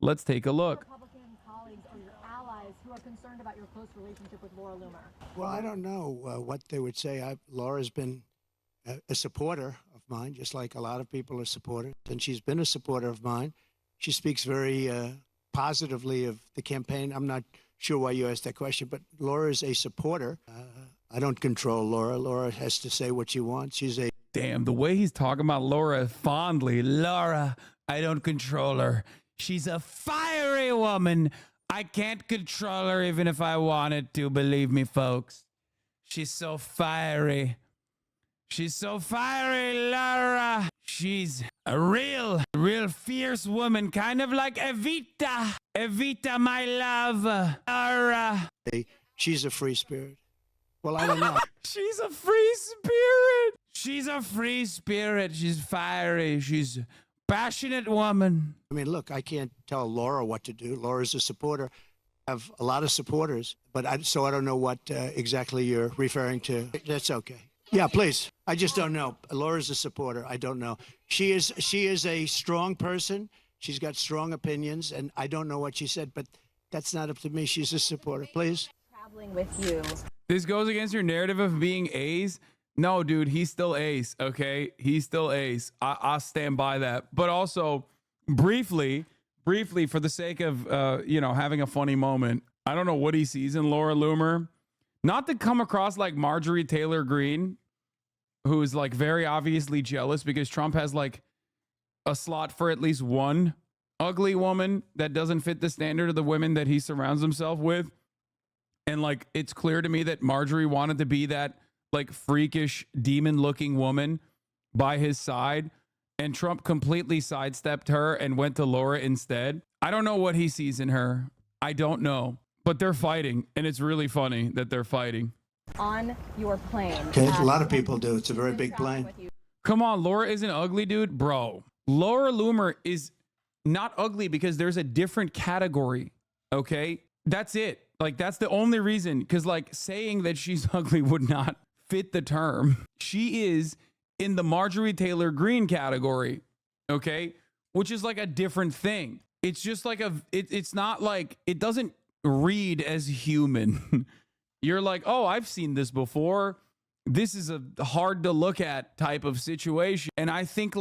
Let's take a look. Republican colleagues or your allies who are concerned about your close relationship with Laura Loomer? Well, I don't know what they would say. Laura's been a supporter of mine, just like a lot of people are supporters, and she's been a supporter of mine. She speaks very positively of the campaign. I'm not sure why you asked that question, but Laura is a supporter. I don't control Laura. Laura has to say what she wants. She's a... Damn, the way he's talking about Laura fondly. Laura, I don't control her. She's a fiery woman. I can't control her even if I wanted to, believe me, folks. She's so fiery. She's so fiery, Laura. She's a real fierce woman, kind of like Evita. Evita, my love. Laura. She's a free spirit. Well, I don't know. She's a free spirit. She's a free spirit. She's fiery. She's a passionate woman. I mean, look, I can't tell Laura what to do. Laura's a supporter. I have a lot of supporters, but so I don't know what exactly you're referring to. That's okay. Yeah, please. I just don't know. Laura's a supporter. I don't know. She is a strong person. She's got strong opinions, and I don't know what she said, but that's not up to me. She's a supporter. Please. Traveling with you. This goes against your narrative of being ace. No, dude, he's still ace, okay? He's still ace. I'll stand by that. But also, briefly, for the sake of, having a funny moment, I don't know what he sees in Laura Loomer. Not to come across like Marjorie Taylor Greene, who's like very obviously jealous because Trump has like a slot for at least one ugly woman that doesn't fit the standard of the women that he surrounds himself with. And like, it's clear to me that Marjorie wanted to be that like freakish demon looking woman by his side. And Trump completely sidestepped her and went to Laura instead. I don't know what he sees in her. I don't know. But they're fighting, and it's really funny that they're fighting. On your plane. Okay, a lot of people do. It's a very big plane. Come on, Laura isn't ugly, dude. Bro, Laura Loomer is not ugly because there's a different category, okay? That's it. Like, that's the only reason, because, like, saying that she's ugly would not fit the term. She is in the Marjorie Taylor Greene category, okay? Which is, like, a different thing. It's just like it's not like, it doesn't read as human. You're like, oh, I've seen this before. This is a hard to look at type of situation. And I think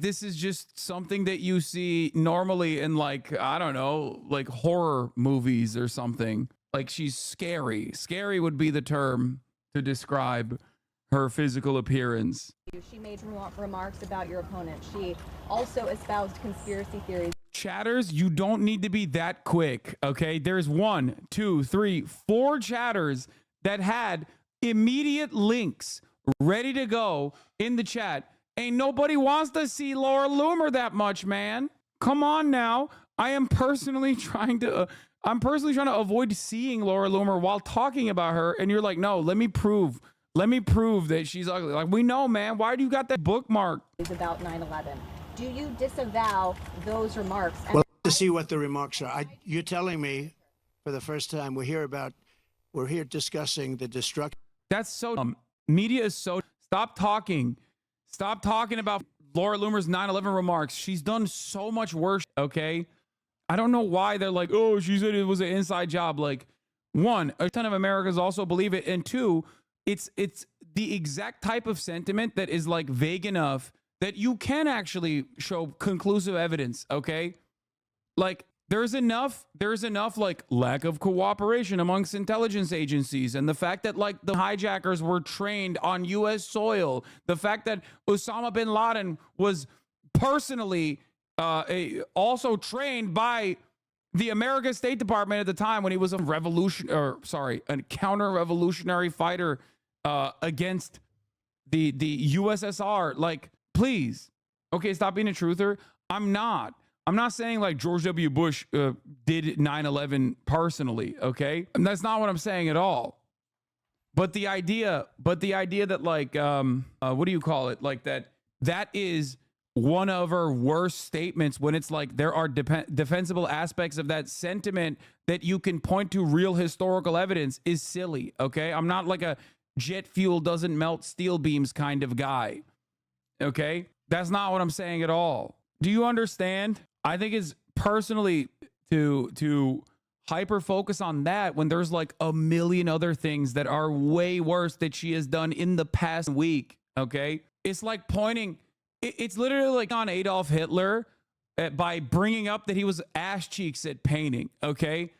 this is just something that you see normally in like, I don't know, like horror movies or something. Like she's scary. Scary would be the term to describe her physical appearance. She made remarks about your opponent. She also espoused conspiracy theories. Chatters, you don't need to be that quick, okay? There's 1, 2, 3, 4 chatters that had immediate links ready to go in the chat. Ain't nobody wants to see Laura Loomer that much, man. Come on now. I'm personally trying to avoid seeing Laura Loomer while talking about her. And you're like, no, let me prove that she's ugly. Like, we know, man. Why do you got that bookmark? It's about 9/11. Do you disavow those remarks? Well, to see what the remarks are. You're telling me for the first time we're here discussing the destruction. That's so media is so stop talking about Laura Loomer's 9/11 remarks. She's done so much worse, okay? I don't know why they're like, oh, she said it was an inside job. Like, 1, a ton of Americans also believe it, and 2, it's the exact type of sentiment that is like vague enough that you can actually show conclusive evidence, okay? Like, there's enough like lack of cooperation amongst intelligence agencies, and the fact that like the hijackers were trained on US soil, the fact that Osama bin Laden was personally also trained by the American State Department at the time when he was a counter-revolutionary fighter against the USSR. Like, please, okay, stop being a truther. I'm not saying like George W. Bush did 9/11 personally, okay? And that's not what I'm saying at all. But the idea that like, what do you call it? Like that is one of her worst statements when it's like there are defensible aspects of that sentiment that you can point to real historical evidence is silly, okay? I'm not like a jet fuel doesn't melt steel beams kind of guy, okay? That's not what I'm saying at all. Do you understand? I think it's personally to hyper focus on that when there's like a million other things that are way worse that she has done in the past week. Okay, it's like pointing. It's literally like on Adolf Hitler by bringing up that he was ass cheeks at painting. Okay,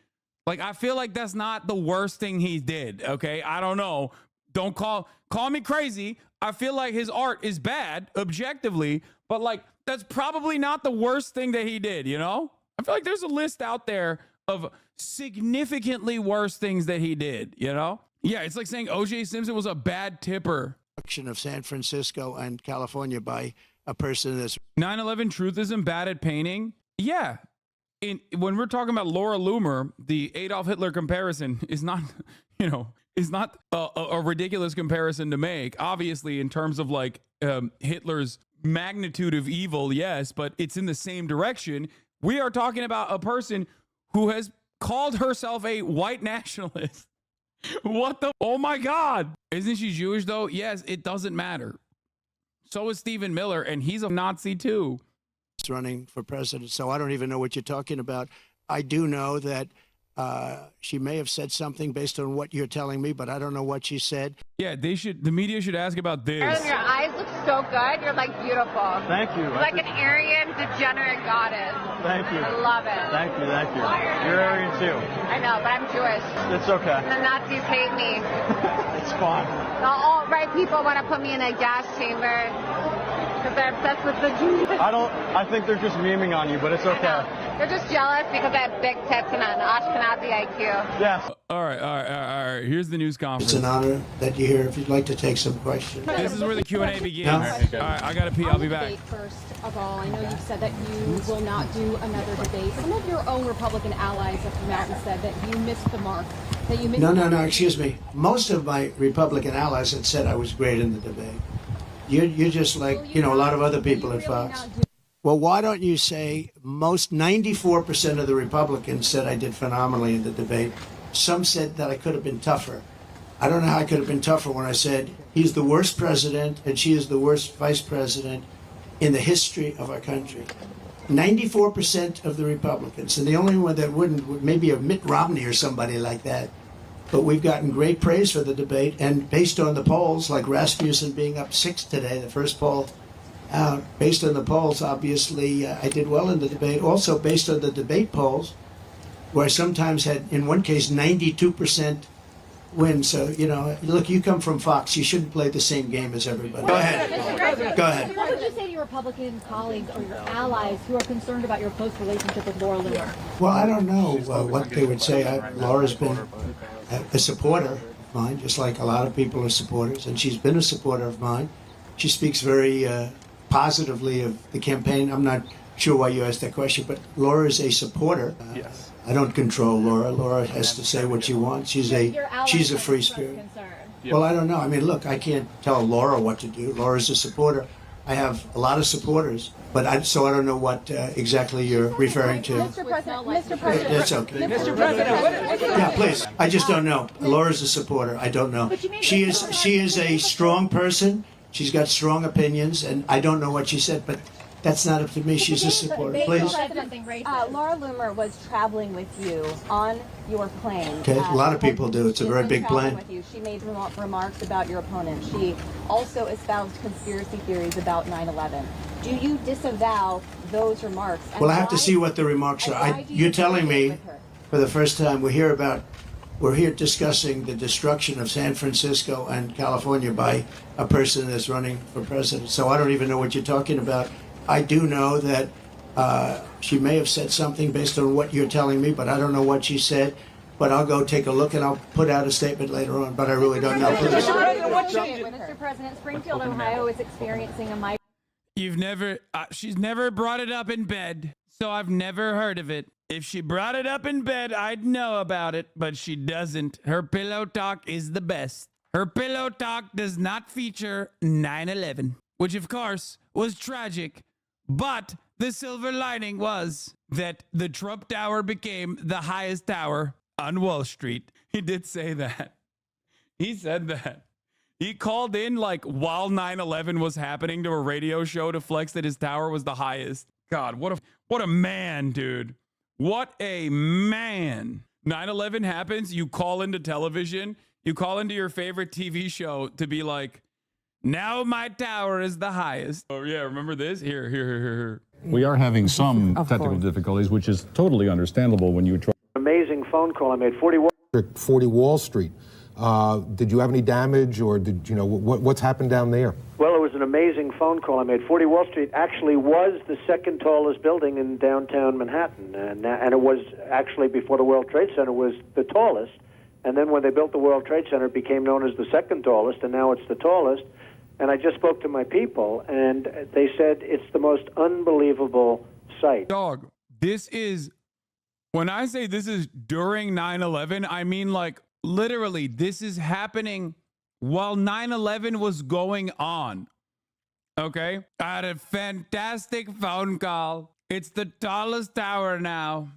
like I feel like that's not the worst thing he did. Okay, I don't know. Don't call me crazy. I feel like his art is bad objectively, but like that's probably not the worst thing that he did. You know, I feel like there's a list out there of significantly worse things that he did. You know, yeah, it's like saying O.J. Simpson was a bad tipper. Of San Francisco and California by a person that's 9/11 truthism bad at painting. Yeah. When we're talking about Laura Loomer, the Adolf Hitler comparison is not, is not a ridiculous comparison to make. Obviously, in terms of like Hitler's magnitude of evil, yes, but it's in the same direction. We are talking about a person who has called herself a white nationalist. What the? Oh my God. Isn't she Jewish though? Yes, it doesn't matter. So is Stephen Miller, and he's a Nazi too. Running for president. So I don't even know what you're talking about. I do know that she may have said something based on what you're telling me, but I don't know what she said. Yeah, the media should ask about this. Aaron, your eyes look so good. You're like beautiful. Thank you. You're like an Aryan degenerate goddess. Thank you. I love it. Thank you. You're Aryan too. I know, but I'm Jewish. It's okay. The Nazis hate me. It's fine. The alt-right people want to put me in a gas chamber because they're obsessed with the Jews. I think they're just memeing on you, but it's okay. They're just jealous because I have big tits and an Ashkenazi IQ. Yes. All right. Here's the news conference. It's an honor that you're here. If you'd like to take some questions. This is where the Q&A begins. No. All right, I gotta pee. I'll be back. First of all, I know you've said that you will not do another debate. Some of your own Republican allies have come out and said that you missed the mark. That you missed. No. Excuse me. Most of my Republican allies had said I was great in the debate. You're just like a lot of other people at Fox. Well, why don't you say most 94% of the Republicans said I did phenomenally in the debate. Some said that I could have been tougher. I don't know how I could have been tougher when I said he's the worst president and she is the worst vice president in the history of our country. 94% of the Republicans, and the only one that wouldn't would maybe a Mitt Romney or somebody like that. But we've gotten great praise for the debate, and based on the polls, like Rasmussen being up 6 today, the first poll out, based on the polls, obviously I did well in the debate. Also, based on the debate polls, where I sometimes had, in one case, 92% win. So, look, you come from Fox. You shouldn't play the same game as everybody. Go ahead. Go ahead. What would you say to your Republican colleagues or your allies who are concerned about your close relationship with Laura Loomer? Well, I don't know what they would say. Laura's been a supporter of mine, just like a lot of people are supporters, and she's been a supporter of mine. She speaks very positively of the campaign. I'm not sure why you asked that question, but Laura is a supporter. Yes. I don't control Laura. Laura has to say what she wants. She's a free spirit. Well, I don't know. I mean, look, I can't tell Laura what to do. Laura's a supporter. I have a lot of supporters, but I don't know what exactly you're referring to. Mr. President. That's okay. Mr. President. Yeah, please. I just don't know. Laura's a supporter. I don't know. She is a strong person. She's got strong opinions, and I don't know what she said, but that's not up to me. She's a supporter. Please. Laura Loomer was traveling with you on your plane. Okay, a lot of people do. It's a very big plane. With you. She made remarks about your opponent. She also espoused conspiracy theories about 9/11. Do you disavow those remarks? Well, I have to see what the remarks are. You're telling me for the first time we're here discussing the destruction of San Francisco and California by a person that's running for president. So I don't even know what you're talking about. I do know that she may have said something based on what you're telling me, but I don't know what she said. But I'll go take a look and I'll put out a statement later on, but I really don't know. Mr. President, Springfield, Ohio is experiencing a She's never brought it up in bed, so I've never heard of it. If she brought it up in bed, I'd know about it, but she doesn't. Her pillow talk is the best. Her pillow talk does not feature 9/11, which of course was tragic, but the silver lining was that the Trump Tower became the highest tower on Wall Street. He did say that. He said that. He called in like while 9/11 was happening to a radio show to flex that his tower was the highest. God, what a man, dude. What a man. 9/11 happens, you call into television, you call into your favorite TV show to be like, now my tower is the highest. Oh yeah, remember this? Here. We are having some technical difficulties, which is totally understandable when you try. Amazing phone call I made. 40 Wall Street. Did you have any damage, or did you know what's happened down there? Well, it was an amazing phone call I made. 40 Wall Street actually was the second tallest building in downtown Manhattan, and it was actually, before the World Trade Center, was the tallest. And then when they built the World Trade Center, it became known as the second tallest, and now it's the tallest. And I just spoke to my people, and they said it's the most unbelievable sight. Dog, this is, when I say this is during 9/11, I mean like literally this is happening while 9/11 was going on. Okay? I had a fantastic phone call. It's the tallest tower now.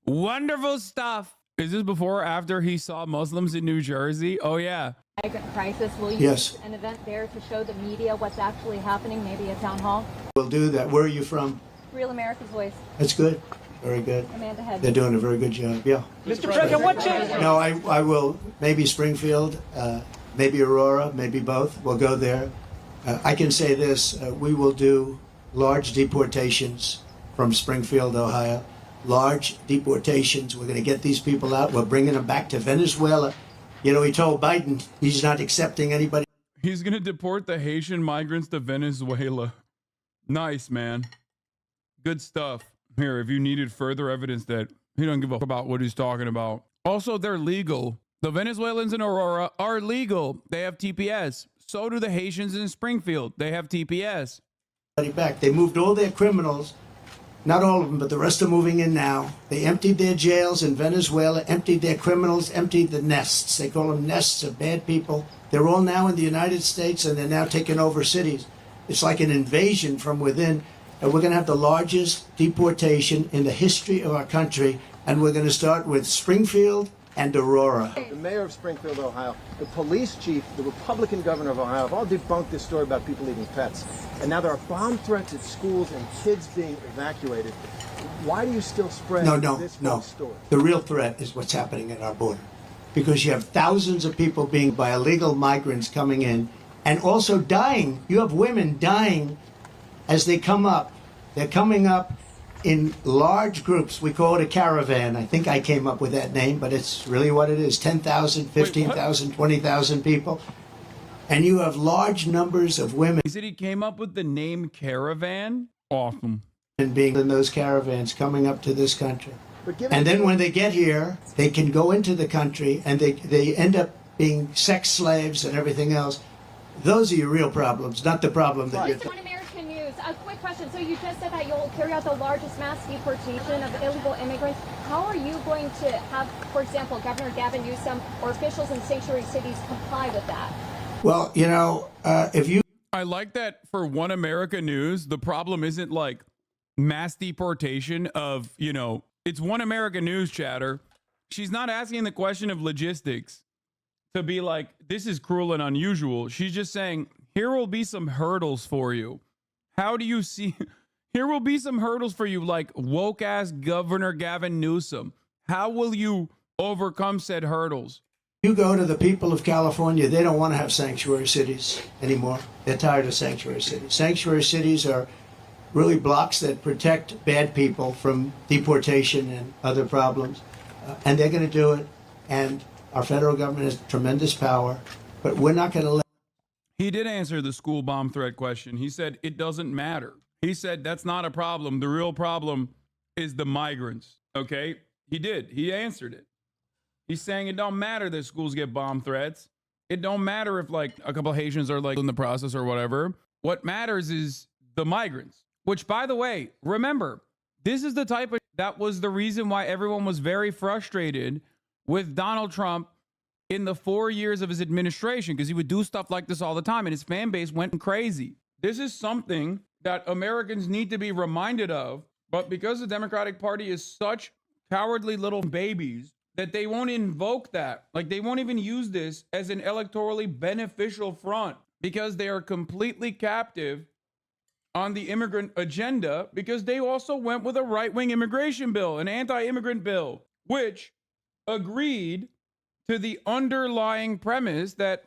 Wonderful stuff. Is this before or after he saw Muslims in New Jersey? Oh, yeah. Migrant crisis. Will you Yes. do an event there to show the media what's actually happening, maybe a town hall? We'll do that. Where are you from? Real America's Voice. That's good. Very good. Amanda Head. They're doing a very good job. Yeah. Mr. President, what changed? No, I will. Maybe Springfield, maybe Aurora, maybe both. We'll go there. I can say this. We will do large deportations from Springfield, Ohio. Large deportations. We're going to get these people out. We're bringing them back to Venezuela. You know, he told Biden he's not accepting anybody. He's going to deport the Haitian migrants to Venezuela. Nice, man. Good stuff. Here, if you needed further evidence that he don't give a fuck about what he's talking about. Also, they're legal. The Venezuelans in Aurora are legal. They have TPS. So do the Haitians in Springfield. They have TPS. Back. They moved all their criminals. Not all of them, but the rest are moving in now. They emptied their jails in Venezuela, emptied their criminals, emptied the nests. They call them nests of bad people. They're all now in the United States, and they're now taking over cities. It's like an invasion from within. And we're going to have the largest deportation in the history of our country. And we're going to start with Springfield and Aurora. The mayor of Springfield, Ohio, the police chief, the Republican governor of Ohio have all debunked this story about people eating pets. And now there are bomb threats at schools and kids being evacuated. Why do you still spread this false story? The real threat is what's happening at our border. Because you have thousands of people being by illegal migrants coming in and also dying. You have women dying as they come up. They're coming up in large groups. We call it a caravan. I think I came up with that name, but it's really what it is. 10,000, 15,000, 20,000 people. And you have large numbers of women. He said he came up with the name Caravan. Awesome. Being in those caravans coming up to this country. And then when they get here, they can go into the country and they end up being sex slaves and everything else. Those are your real problems, not the problem that you're... On American News, a quick question. So you just said that you'll carry out the largest mass deportation of illegal immigrants. How are you going to have, for example, Governor Gavin Newsom or officials in sanctuary cities comply with that? Well, you know, if you... I like that for One America News, the problem isn't like mass deportation of, you know, it's One America News chatter. She's not asking the question of logistics to be like, this is cruel and unusual. She's just saying, here will be some hurdles for you. How do you see? Here will be some hurdles for you, like woke ass Governor Gavin Newsom. How will you overcome said hurdles? You go to the people of California, they don't want to have sanctuary cities anymore. They're tired of sanctuary cities. Sanctuary cities are really blocks that protect bad people from deportation and other problems. And they're going to do it. And our federal government has tremendous power, but we're not going to let... He did answer the school bomb threat question. He said, it doesn't matter. He said, that's not a problem. The real problem is the migrants. Okay? He did. He answered it. He's saying it don't matter that schools get bomb threats. It don't matter if like a couple of Haitians are like in the process or whatever. What matters is the migrants, which by the way, remember, this is the type of, that was the reason why everyone was very frustrated with Donald Trump in the 4 years of his administration, because he would do stuff like this all the time and his fan base went crazy. This is something that Americans need to be reminded of, but because the Democratic Party is such cowardly little babies that they won't invoke that. Like they won't even use this as an electorally beneficial front because they are completely captive on the immigrant agenda because they also went with a right-wing immigration bill, an anti-immigrant bill, which agreed to the underlying premise that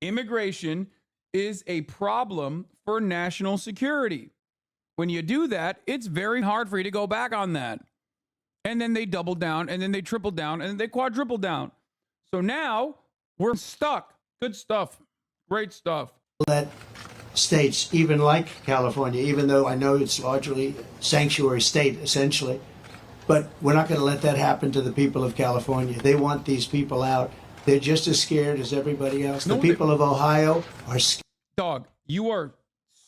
immigration is a problem for national security. When you do that, it's very hard for you to go back on that. And then they doubled down, and then they tripled down, and then they quadrupled down. So now we're stuck. Good stuff. Great stuff. That states, even like California, even though I know it's largely sanctuary state, essentially, but we're not going to let that happen to the people of California. They want these people out. They're just as scared as everybody else. The people of Ohio are scared. Dog, you are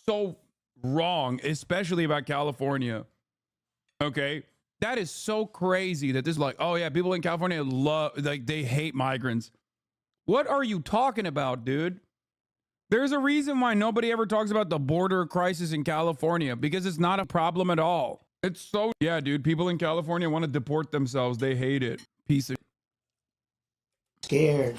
so wrong, especially about California. Okay? That is so crazy that this is like, oh yeah, people in California they hate migrants. What are you talking about, dude? There's a reason why nobody ever talks about the border crisis in California, because it's not a problem at all. It's so, yeah, dude, people in California want to deport themselves. They hate it. Piece of scared.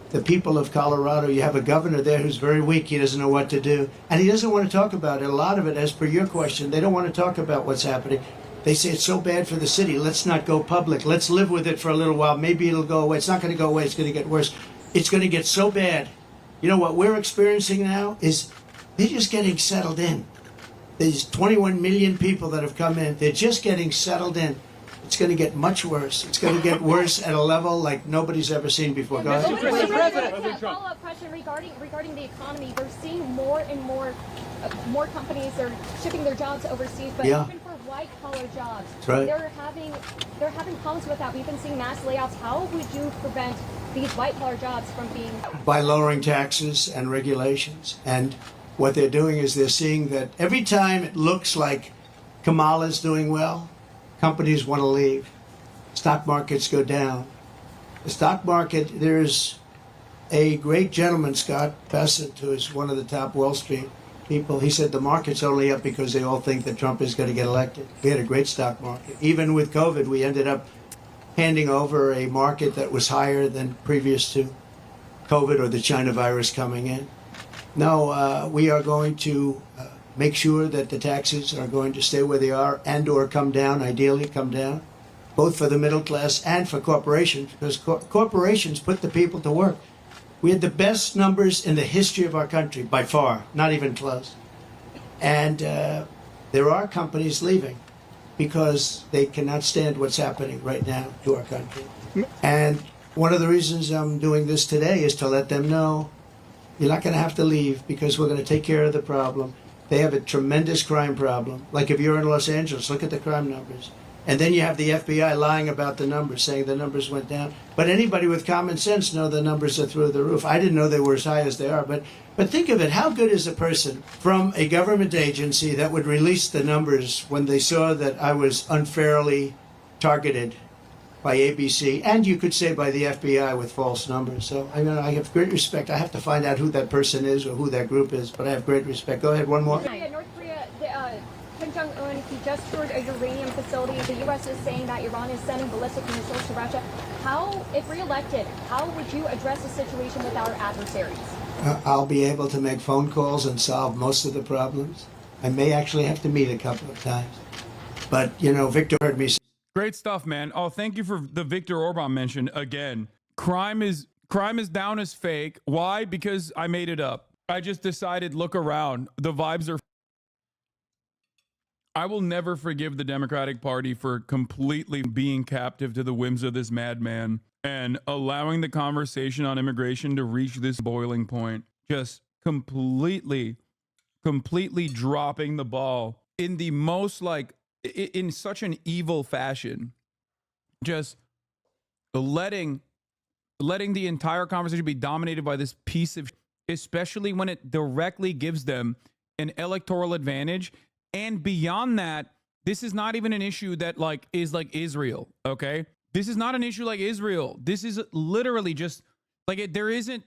The people of Colorado, you have a governor there who's very weak. He doesn't know what to do. And he doesn't want to talk about it. A lot of it, as per your question, they don't want to talk about what's happening. They say it's so bad for the city. Let's not go public. Let's live with it for a little while. Maybe it'll go away. It's not going to go away. It's going to get worse. It's going to get so bad. You know what we're experiencing now is they're just getting settled in. There's 21 million people that have come in. They're just getting settled in. It's going to get much worse. It's going to get worse at a level like nobody's ever seen before. Go ahead. A follow-up question regarding the economy. They're seeing more and more companies are shipping their jobs overseas, but even for white-collar jobs, that's right. they're having problems with that. We've been seeing mass layoffs. How would you prevent these white-collar jobs from being... By lowering taxes and regulations. And what they're doing is they're seeing that every time it looks like Kamala's doing well, companies want to leave. Stock markets go down. The stock market, there's a great gentleman, Scott Bessent, who is one of the top Wall Street people. He said the market's only up because they all think that Trump is going to get elected. We had a great stock market. Even with COVID, we ended up handing over a market that was higher than previous to COVID or the China virus coming in. No, we are going to make sure that the taxes are going to stay where they are and or come down, ideally come down, both for the middle class and for corporations, because corporations put the people to work. We had the best numbers in the history of our country, by far, not even close. And there are companies leaving because they cannot stand what's happening right now to our country. And one of the reasons I'm doing this today is to let them know you're not going to have to leave because we're going to take care of the problem. They have a tremendous crime problem. Like if you're in Los Angeles, look at the crime numbers. And then you have the FBI lying about the numbers, saying the numbers went down. But anybody with common sense knows the numbers are through the roof. I didn't know they were as high as they are. But think of it. How good is a person from a government agency that would release the numbers when they saw that I was unfairly targeted by ABC, and you could say by the FBI with false numbers? So I have great respect. I have to find out who that person is or who that group is, but I have great respect. Go ahead, one more. North Korea, Kim Jong-un, he just toured a uranium facility. The U.S. is saying that Iran is sending ballistic missiles to Russia. How, if reelected, how would you address the situation with our adversaries? I'll be able to make phone calls and solve most of the problems. I may actually have to meet a couple of times. But, Victor heard me say. Great stuff, man. Oh, thank you for the Viktor Orban mention again. Crime is down as fake. Why? Because I made it up. I just decided, look around. The vibes are... I will never forgive the Democratic Party for completely being captive to the whims of this madman and allowing the conversation on immigration to reach this boiling point. Just completely dropping the ball in the most, in such an evil fashion. Just letting the entire conversation be dominated by this piece of, especially when it directly gives them an electoral advantage. And beyond that, this is not even an issue that is like Israel, okay? This is not an issue like Israel. This is literally just there isn't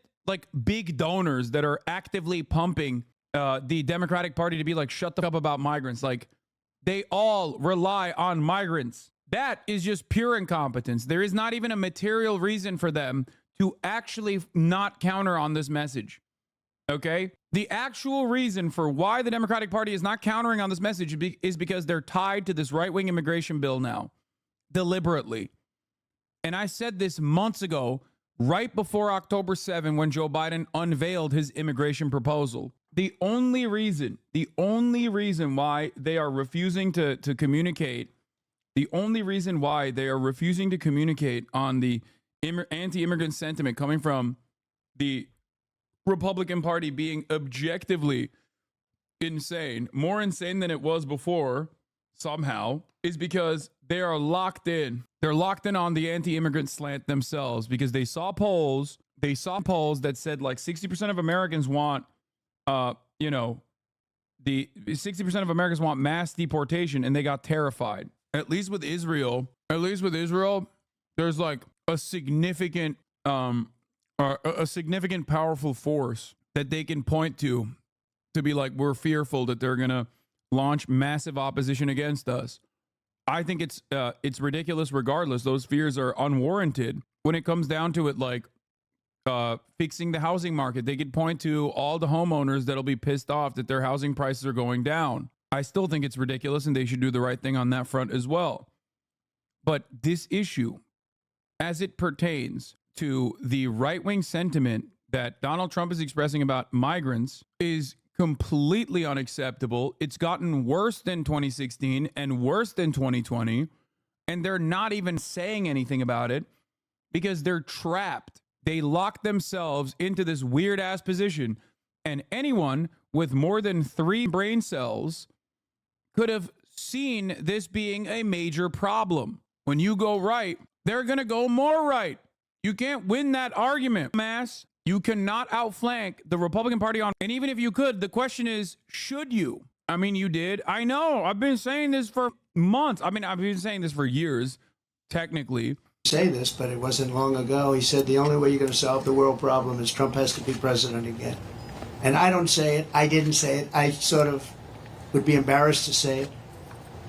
big donors that are actively pumping the Democratic Party to be shut the fuck up about migrants. They all rely on migrants. That is just pure incompetence. There is not even a material reason for them to actually not counter on this message. Okay. The actual reason for why the Democratic Party is not countering on this message is because they're tied to this right-wing immigration bill now, deliberately. And I said this months ago, right before October 7, when Joe Biden unveiled his immigration proposal. The only reason why they are refusing to communicate, the only reason why they are refusing to communicate on the anti-immigrant sentiment coming from the Republican Party being objectively insane, more insane than it was before, somehow, is because they are locked in. They're locked in on the anti-immigrant slant themselves because they saw polls that said like 60% of Americans want, the 60% of Americans want mass deportation, and they got terrified. At least with Israel, there's like a significant powerful force that they can point to be like, we're fearful that they're going to launch massive opposition against us. I think it's ridiculous regardless. Those fears are unwarranted. When it comes down to it, like fixing the housing market, they could point to all the homeowners that'll be pissed off that their housing prices are going down. I still think it's ridiculous, and they should do the right thing on that front as well. But this issue, as it pertains to the right-wing sentiment that Donald Trump is expressing about migrants, is completely unacceptable. It's gotten worse than 2016 and worse than 2020, and they're not even saying anything about it because they're trapped. They lock themselves into this weird-ass position, and anyone with more than 3 brain cells could have seen this being a major problem. When you go right, they're going to go more right. You can't win that argument, mass. You cannot outflank the Republican Party on, and even if you could, the question is, should you? I mean, you did. I know. I've been saying this for months. I mean, I've been saying this for years, technically. Say this, but it wasn't long ago. He said the only way you're going to solve the world problem is Trump has to be president again. And I don't say it. I didn't say it. I sort of would be embarrassed to say it.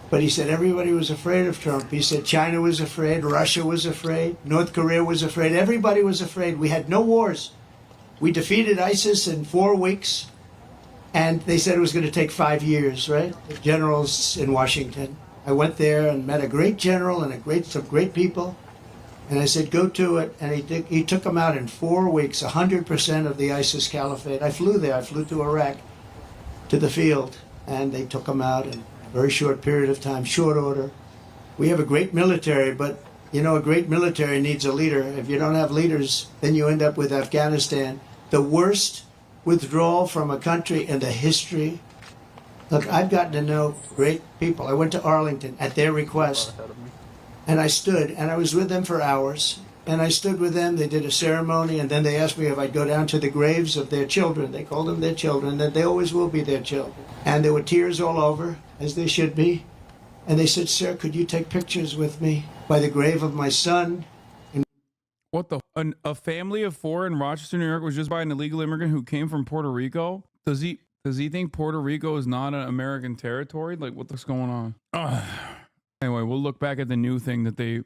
But he said everybody was afraid of Trump. He said China was afraid, Russia was afraid, North Korea was afraid, everybody was afraid. We had no wars. We defeated ISIS in 4 weeks, and they said it was going to take 5 years, right? The generals in Washington. I went there and met a great general and some great people. And I said, go to it. And he took them out in 4 weeks, 100% of the ISIS caliphate. I flew there. I flew to Iraq, to the field, and they took them out in a very short period of time, short order. We have a great military, but, you know, a great military needs a leader. If you don't have leaders, then you end up with Afghanistan, the worst withdrawal from a country in the history. Look, I've gotten to know great people. I went to Arlington at their request, and I stood, and I was with them for hours. And I stood with them. They did a ceremony, and then they asked me if I'd go down to the graves of their children. They called them their children, that they always will be their children. And there were tears all over, as they should be. And they said, sir, could you take pictures with me by the grave of my son? What the? A family of 4 in Rochester, New York was just by an illegal immigrant who came from Puerto Rico? Does he think Puerto Rico is not an American territory? Like, what's going on? Anyway, we'll look back at the new thing that they...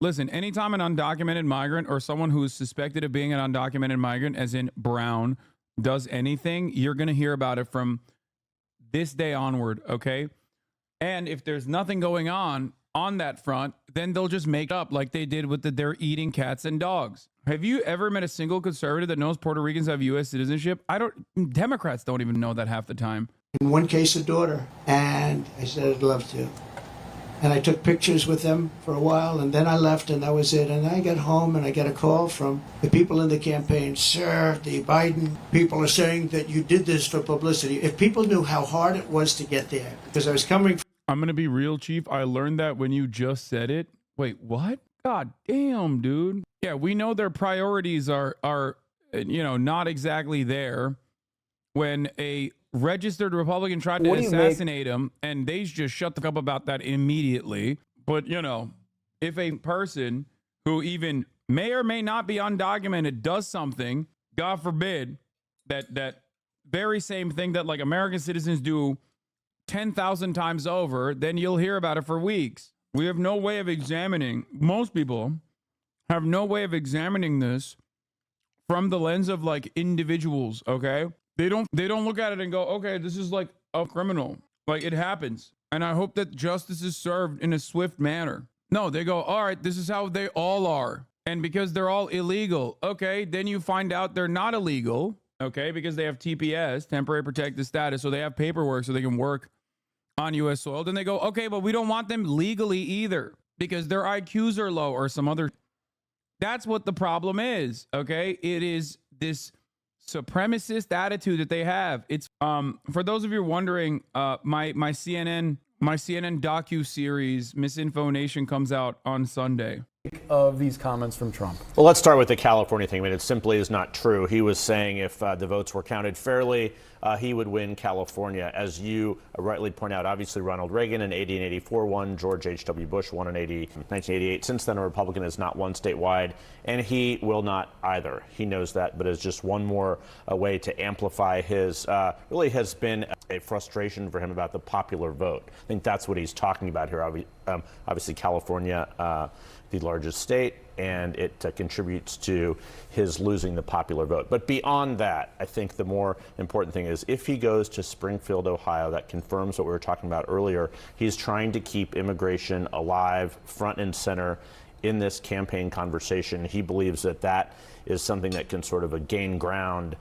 Listen, anytime an undocumented migrant or someone who is suspected of being an undocumented migrant, as in brown, does anything, you're going to hear about it from this day onward, okay? And if there's nothing going on that front, then they'll just make up like they did with they're eating cats and dogs. Have you ever met a single conservative that knows Puerto Ricans have U.S. citizenship? Democrats don't even know that half the time. In one case, a daughter. And I said I'd love to. And I took pictures with them for a while, and then I left, and that was it. And I got home, and I got a call from the people in the campaign. Sir, the Biden people are saying that you did this for publicity. If people knew how hard it was to get there, because I was coming... I'm going to be real, Chief. I learned that when you just said it. Wait, what? God damn, dude. Yeah, we know their priorities are not exactly there. When a registered Republican tried to assassinate him, and they just shut the fuck up about that immediately. But, if a person who even may or may not be undocumented does something, God forbid, that very same thing that like American citizens do 10,000 times over, then you'll hear about it for weeks. We have no way of examining, most people have no way of examining this from the lens of like individuals, okay? They don't look at it and go, okay, this is like a criminal. Like, it happens. And I hope that justice is served in a swift manner. No, they go, all right, this is how they all are. And because they're all illegal, okay, then you find out they're not illegal, okay, because they have TPS, temporary protected status, so they have paperwork so they can work on U.S. soil. Then they go, okay, but we don't want them legally either because their IQs are low or some other. That's what the problem is, okay? It is this supremacist attitude that they have. It's for those of you wondering, my CNN docu-series Misinfo Nation comes out on Sunday. Of these comments from Trump. Well, let's start with the California thing. I mean, it simply is not true. He was saying if the votes were counted fairly, he would win California. As you rightly point out, obviously Ronald Reagan in 80 and 84 won, George H.W. Bush won in 1988. Since then, a Republican has not won statewide, and he will not either. He knows that, but it's just one more way to amplify his, really has been a frustration for him about the popular vote. I think that's what he's talking about here. Obviously, California, the largest state, and it contributes to his losing the popular vote. But beyond that, I think the more important thing is if he goes to Springfield, Ohio, that confirms what we were talking about earlier. He's trying to keep immigration alive, front and center in this campaign conversation. He believes that that is something that can sort of gain ground.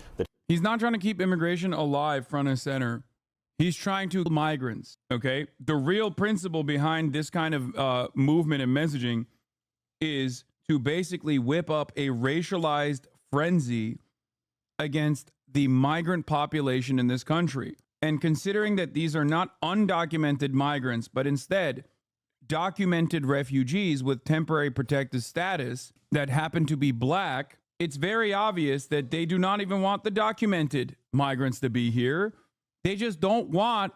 He's not trying to keep immigration alive front and center. He's trying to migrants, okay? The real principle behind this kind of movement and messaging is to basically whip up a racialized frenzy against the migrant population in this country. And considering that these are not undocumented migrants, but instead documented refugees with temporary protected status that happen to be black, it's very obvious that they do not even want the documented migrants to be here. They just don't want,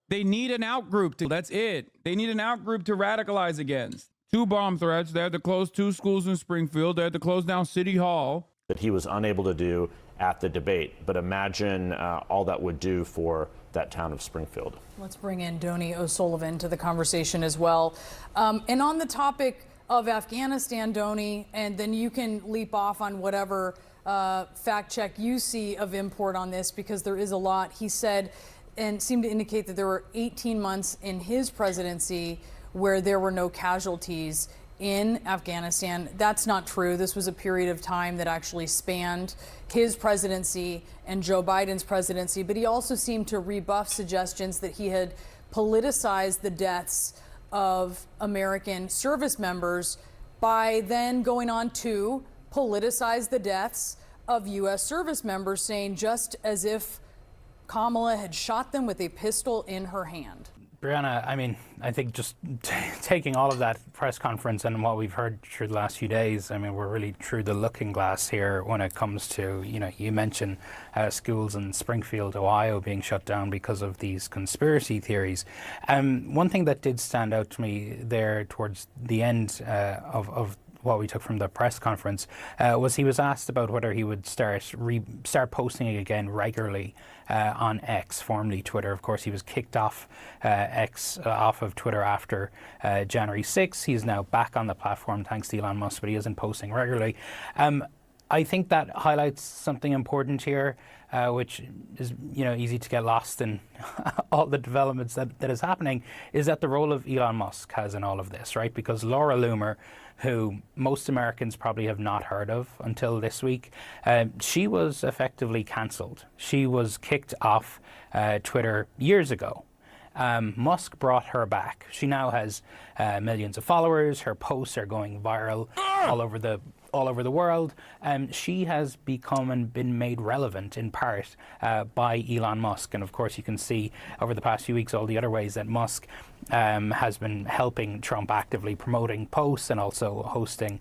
they need an outgroup to, that's it. They need an outgroup to radicalize against. 2 bomb threats. They had to close 2 schools in Springfield. They had to close down City Hall. That he was unable to do at the debate. But imagine all that would do for that town of Springfield. Let's bring in Donnie O'Sullivan to the conversation as well. And on the topic of Afghanistan, Donnie, and then you can leap off on whatever fact check you see of import on this, because there is a lot. He said and seemed to indicate that there were 18 months in his presidency where there were no casualties in Afghanistan. That's not true. This was a period of time that actually spanned his presidency and Joe Biden's presidency. But he also seemed to rebuff suggestions that he had politicized the deaths of American service members by then going on to politicize the deaths of U.S. service members, saying just as if Kamala had shot them with a pistol in her hand. Brianna, I mean, I think just taking all of that press conference and what we've heard through the last few days, I mean, we're really through the looking glass here when it comes to, you know, you mentioned schools in Springfield, Ohio being shut down because of these conspiracy theories. One thing that did stand out to me there towards the end of what we took from the press conference was he was asked about whether he would start posting again regularly on X, formerly Twitter. Of course, he was kicked off off of Twitter after January 6th. He's now back on the platform thanks to Elon Musk, but he isn't posting regularly. I think that highlights something important here, which is, you know, easy to get lost in all the developments that is happening, is that the role of Elon Musk has in all of this, right? Because Laura Loomer, who most Americans probably have not heard of until this week, she was effectively cancelled. She was kicked off Twitter years ago. Musk brought her back. She now has millions of followers. Her posts are going viral all over the world. She has become and been made relevant in part by Elon Musk. And of course, you can see over the past few weeks all the other ways that Musk has been helping Trump, actively promoting posts and also hosting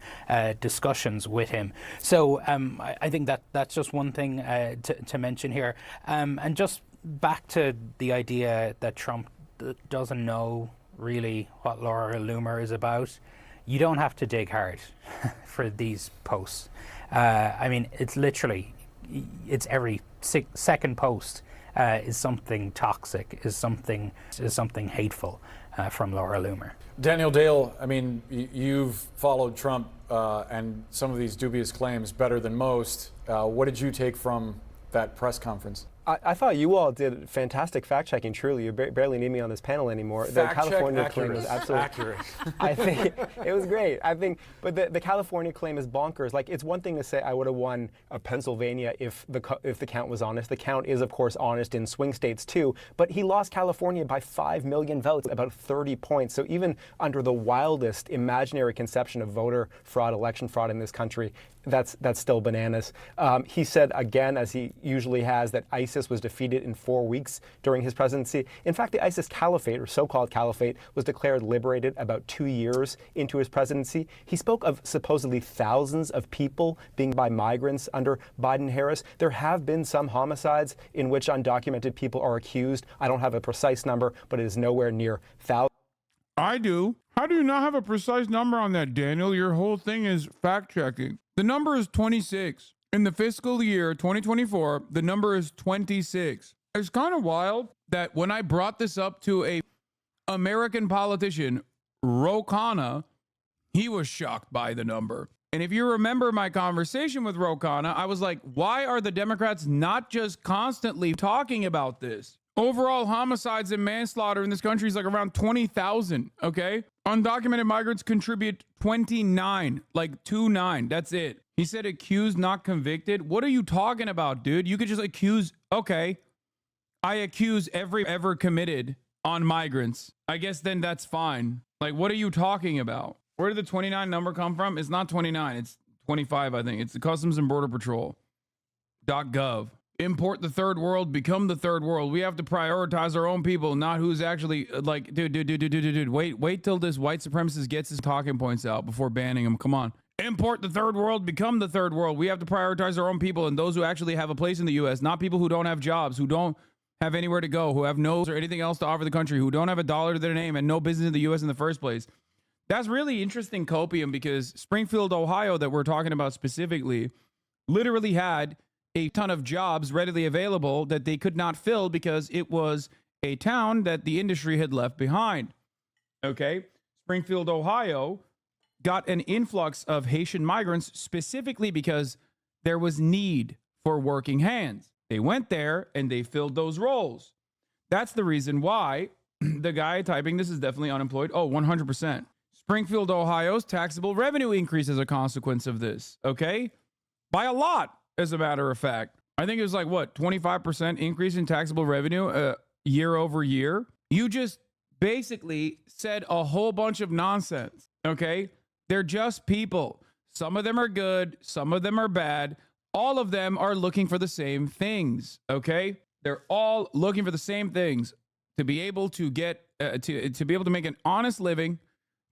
discussions with him. So I think that's just one thing to mention here. And just back to the idea that Trump doesn't know really what Laura Loomer is about. You don't have to dig hard for these posts. I mean, it's literally, it's every second post is something toxic, is something hateful from Laura Loomer. Daniel Dale, I mean, you've followed Trump and some of these dubious claims better than most. What did you take from that press conference? I thought you all did fantastic fact-checking, truly. You barely need me on this panel anymore. The California claim is absolutely accurate. I think it was great. But the California claim is bonkers. Like, it's one thing to say I would have won Pennsylvania if the count was honest. The count is, of course, honest in swing states too. But he lost California by 5 million votes, about 30 points. So even under the wildest imaginary conception of voter fraud, election fraud in this country, that's still bananas. He said again, as he usually has, that ISIS was defeated in 4 weeks during his presidency. In fact, the ISIS caliphate, or so-called caliphate, was declared liberated about 2 years into his presidency. He spoke of supposedly thousands of people being by migrants under Biden-Harris. There have been some homicides in which undocumented people are accused. I don't have a precise number, but it is nowhere near thousands. I do. How do you not have a precise number on that, Daniel? Your whole thing is fact-checking. The number is 26. In the fiscal year 2024, the number is 26. It's kind of wild that when I brought this up to a American politician, Ro Khanna, he was shocked by the number. And if you remember my conversation with Ro Khanna, I was like, why are the Democrats not just constantly talking about this? Overall homicides and manslaughter in this country is like around 20,000, okay? Undocumented migrants contribute 29, like 29, that's it. He said accused, not convicted. What are you talking about, dude? You could just accuse, okay, I accuse ever committed on migrants. I guess then that's fine. Like, what are you talking about? Where did the 29 number come from? It's not 29, it's 25, I think. It's the Customs and Border Patrol. .gov. Import the third world, become the third world. We have to prioritize our own people, not who's actually like, dude. Wait till this white supremacist gets his talking points out before banning him. Come on. Import the third world, become the third world. We have to prioritize our own people and those who actually have a place in the U.S., not people who don't have jobs, who don't have anywhere to go, who have no or anything else to offer the country, who don't have a dollar to their name and no business in the U.S. in the first place. That's really interesting copium because Springfield, Ohio, that we're talking about specifically, literally had a ton of jobs readily available that they could not fill because it was a town that the industry had left behind. Okay? Springfield, Ohio got an influx of Haitian migrants specifically because there was need for working hands. They went there and they filled those roles. That's the reason why the guy typing this is definitely unemployed. Oh, 100%. Springfield, Ohio's taxable revenue increased as a consequence of this. Okay? By a lot. As a matter of fact, I think it was like, what, 25% increase in taxable revenue year over year. You just basically said a whole bunch of nonsense, okay? They're just people. Some of them are good. Some of them are bad. All of them are looking for the same things, okay? They're all looking for the same things to be able to get, to be able to make an honest living,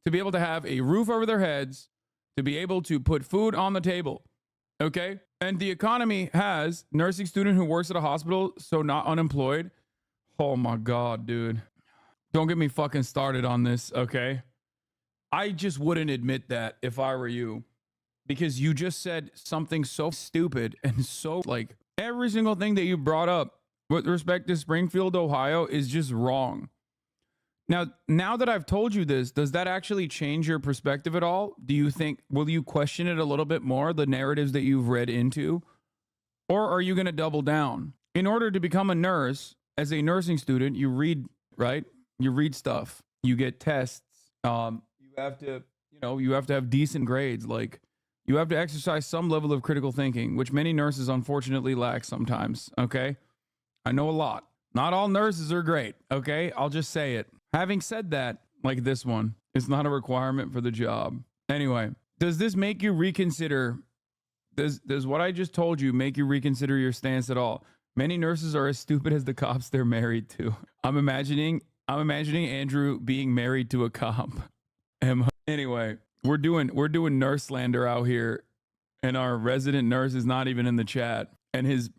to be able to have a roof over their heads, to be able to put food on the table, okay? And the economy has nursing student who works at a hospital, so not unemployed. Oh my God, dude. Don't get me fucking started on this, okay? I just wouldn't admit that if I were you. Because you just said something so stupid and so, like, every single thing that you brought up with respect to Springfield, Ohio is just wrong. Now that I've told you this, does that actually change your perspective at all? Do you think, will you question it a little bit more, the narratives that you've read into? Or are you going to double down? In order to become a nurse, as a nursing student, you read, right? You read stuff. You get tests. You have to, you have to have decent grades. Like, you have to exercise some level of critical thinking, which many nurses unfortunately lack sometimes, okay? I know a lot. Not all nurses are great, okay? I'll just say it. Having said that, like this one, it's not a requirement for the job. Anyway, does this make you reconsider? Does what I just told you make you reconsider your stance at all? Many nurses are as stupid as the cops they're married to. I'm imagining Andrew being married to a cop. Anyway, we're doing nurse slander out here, and our resident nurse is not even in the chat, and his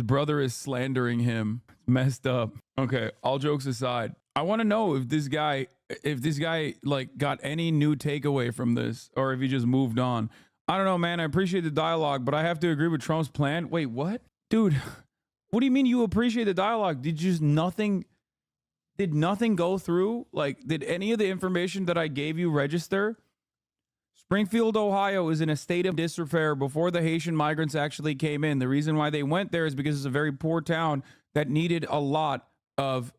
brother is slandering him. Messed up. Okay, all jokes aside, I want to know if this guy like got any new takeaway from this, or if he just moved on. I don't know, man. I appreciate the dialogue, but I have to agree with Trump's plan. Wait, what? Dude, what do you mean you appreciate the dialogue? Did nothing go through? Like, did any of the information that I gave you register? Springfield, Ohio is in a state of disrepair before the Haitian migrants actually came in. The reason why they went there is because it's a very poor town that needed a lot of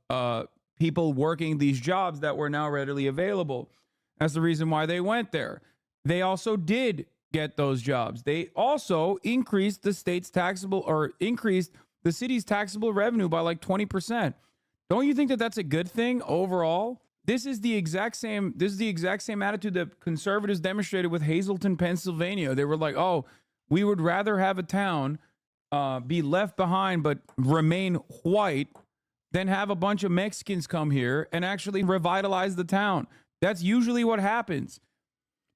people working these jobs that were now readily available. That's the reason why they went there. They also did get those jobs. They also increased the state's taxable, or increased the city's taxable revenue by like 20%. Don't you think that that's a good thing overall? This is the exact same attitude that conservatives demonstrated with Hazleton, Pennsylvania. They were like, "Oh, we would rather have a town be left behind but remain white than have a bunch of Mexicans come here and actually revitalize the town." That's usually what happens.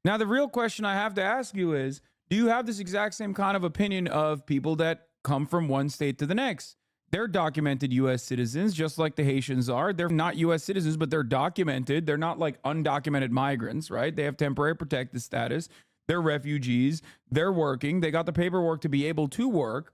Now, the real question I have to ask you is, do you have this exact same kind of opinion of people that come from one state to the next? They're documented U.S. citizens, just like the Haitians are. They're not U.S. citizens, but they're documented. They're not like undocumented migrants, right? They have temporary protected status. They're refugees. They're working. They got the paperwork to be able to work.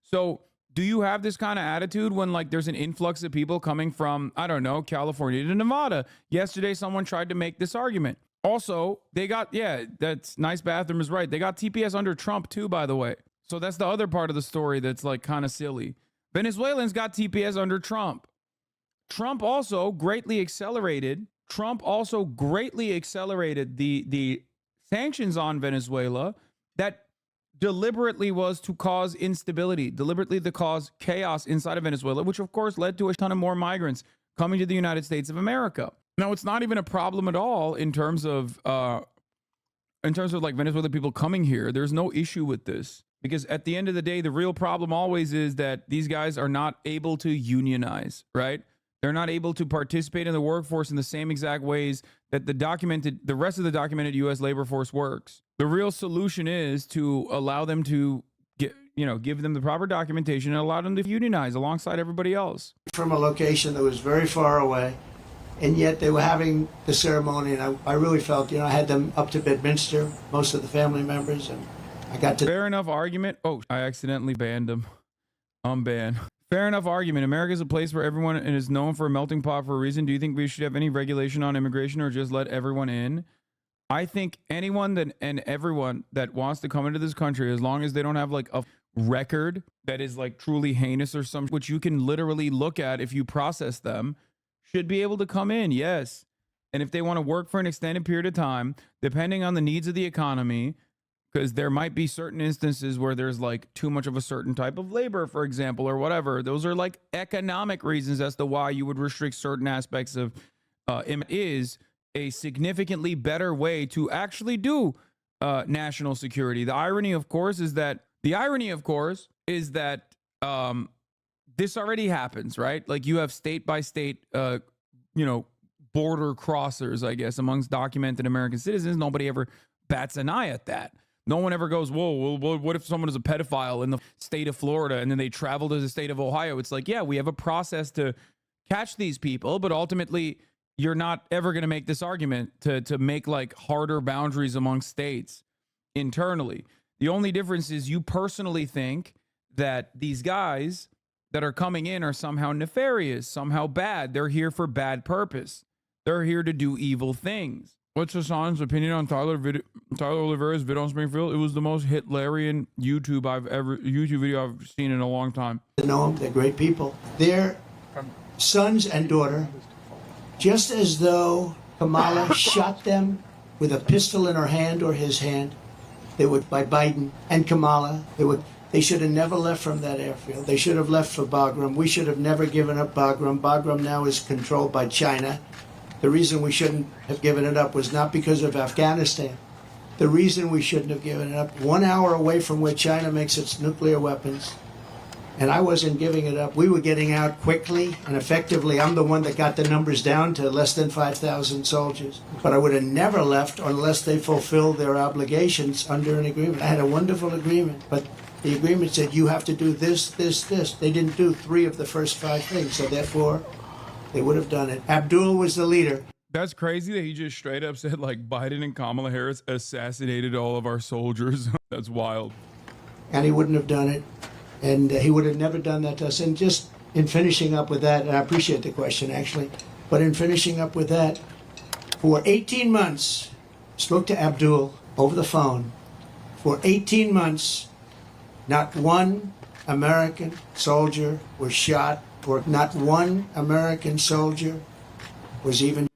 So do you have this kind of attitude when like there's an influx of people coming from, I don't know, California to Nevada? Yesterday, someone tried to make this argument. Also, they got, yeah, that's nice bathroom is right. They got TPS under Trump too, by the way. So that's the other part of the story that's like kind of silly. Venezuelans got TPS under Trump. Trump also greatly accelerated the sanctions on Venezuela that deliberately was to cause instability, deliberately to cause chaos inside of Venezuela, which of course led to a ton of more migrants coming to the United States of America. Now, it's not even a problem at all in terms of like Venezuelan people coming here. There's no issue with this. Because at the end of the day, the real problem always is that these guys are not able to unionize, right? They're not able to participate in the workforce in the same exact ways that the rest of the documented U.S. labor force works. The real solution is to allow them to give them the proper documentation and allow them to unionize alongside everybody else. From a location that was very far away, and yet they were having the ceremony, and I really felt, I had them up to Bedminster, most of the family members, and I got to... Fair enough argument. Oh, I accidentally banned him. Unban. Fair enough argument. America is a place where everyone is known for a melting pot for a reason. Do you think we should have any regulation on immigration or just let everyone in? I think anyone and everyone that wants to come into this country, as long as they don't have like a record that is like truly heinous or something, which you can literally look at if you process them, should be able to come in, yes. And if they want to work for an extended period of time, depending on the needs of the economy, because there might be certain instances where there's like too much of a certain type of labor, for example, or whatever. Those are like economic reasons as to why you would restrict certain aspects of it is a significantly better way to actually do national security. The irony, of course, is that this already happens, right? Like you have state by state, border crossers, I guess, amongst documented American citizens. Nobody ever bats an eye at that. No one ever goes, whoa, what if someone is a pedophile in the state of Florida and then they travel to the state of Ohio? It's like, yeah, we have a process to catch these people, but ultimately you're not ever going to make this argument to make like harder boundaries among states internally. The only difference is you personally think that these guys that are coming in are somehow nefarious, somehow bad. They're here for bad purpose. They're here to do evil things. What's Hasan's opinion on Tyler Oliveira's video on Springfield? It was the most Hitlerian YouTube video I've seen in a long time. To know them, they're great people. Their sons and daughter, just as though Kamala shot them with a pistol in her hand or his hand, by Biden and Kamala, they should have never left from that airfield. They should have left for Bagram. We should have never given up Bagram. Bagram now is controlled by China. The reason we shouldn't have given it up was not because of Afghanistan. The reason we shouldn't have given it up, 1 hour away from where China makes its nuclear weapons, and I wasn't giving it up. We were getting out quickly and effectively. I'm the one that got the numbers down to less than 5,000 soldiers. But I would have never left unless they fulfilled their obligations under an agreement. I had a wonderful agreement, but the agreement said you have to do this, this, this. They didn't do 3 of the first 5 things, so therefore they would have done it. Abdul was the leader. That's crazy that he just straight up said like Biden and Kamala Harris assassinated all of our soldiers. That's wild. And he wouldn't have done it. And he would have never done that to us. And just in finishing up with that, and I appreciate the question actually, but in finishing up with that, for 18 months, spoke to Abdul, over the phone for 18 months, not one American soldier was shot, or not one American soldier was even.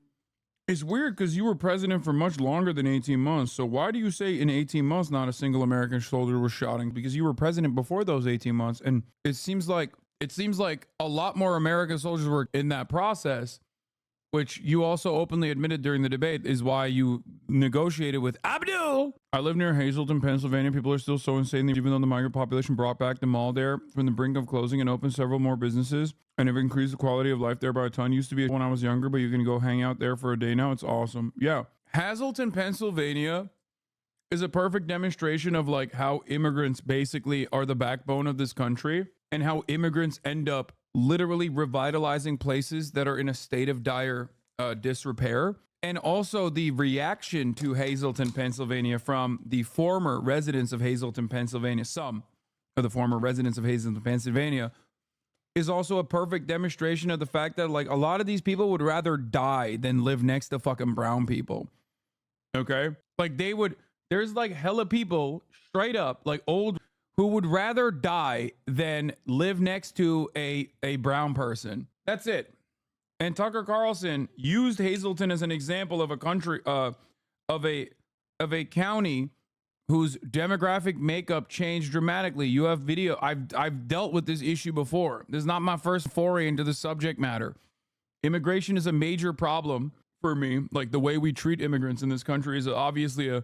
It's weird because you were president for much longer than 18 months. So why do you say in 18 months not a single American soldier was shot? Because you were president before those 18 months, and it seems like a lot more American soldiers were in that process, which you also openly admitted during the debate is why you negotiated with Abdul. I live near Hazleton, Pennsylvania. People are still so insane, even though the migrant population brought back the mall there from the brink of closing and opened several more businesses and have increased the quality of life there by a ton. Used to be when I was younger, but you can go hang out there for a day now. It's awesome. Yeah. Hazleton, Pennsylvania is a perfect demonstration of like how immigrants basically are the backbone of this country and how immigrants end up literally revitalizing places that are in a state of dire disrepair. And also the reaction to Hazleton, Pennsylvania from the former residents of Hazleton, Pennsylvania, some of the former residents of Hazleton, Pennsylvania, is also a perfect demonstration of the fact that like a lot of these people would rather die than live next to fucking brown people. Okay? Like there's like hella people straight up, like old, who would rather die than live next to a brown person. That's it. And Tucker Carlson used Hazleton as an example of a country, of a county whose demographic makeup changed dramatically. You have video. I've dealt with this issue before. This is not my first foray into the subject matter. Immigration is a major problem for me. Like the way we treat immigrants in this country is obviously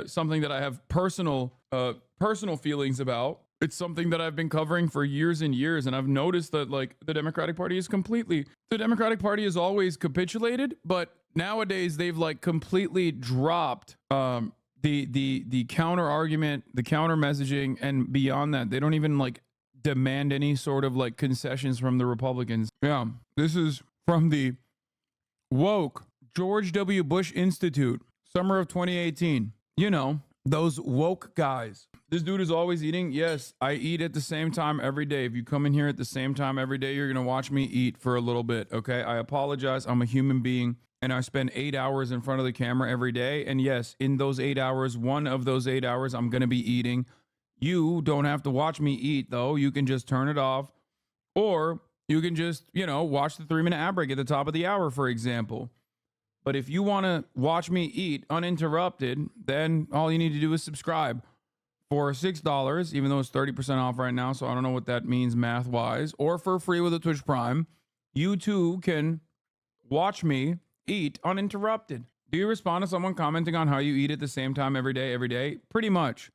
something that I have personal feelings about. It's something that I've been covering for years and years, and I've noticed that like the Democratic Party has always capitulated, but nowadays they've like completely dropped the counter argument, the counter messaging, and beyond that, they don't even like demand any sort of like concessions from the Republicans. Yeah, this is from the woke George W. Bush Institute, summer of 2018. You know, those woke guys. This dude is always eating. Yes, I eat at the same time every day. If you come in here at the same time every day, you're going to watch me eat for a little bit. Okay. I apologize. I'm a human being and I spend 8 hours in front of the camera every day. And yes, in those 8 hours, one of those 8 hours, I'm going to be eating. You don't have to watch me eat though. You can just turn it off, or you can just, you know, watch the 3-minute ad break at the top of the hour, for example. But if you want to watch me eat uninterrupted, then all you need to do is subscribe for $6, even though it's 30% off right now. So I don't know what that means math wise, or for free with a Twitch Prime. You too can watch me eat uninterrupted. Do you respond to someone commenting on how you eat at the same time every day? Pretty much.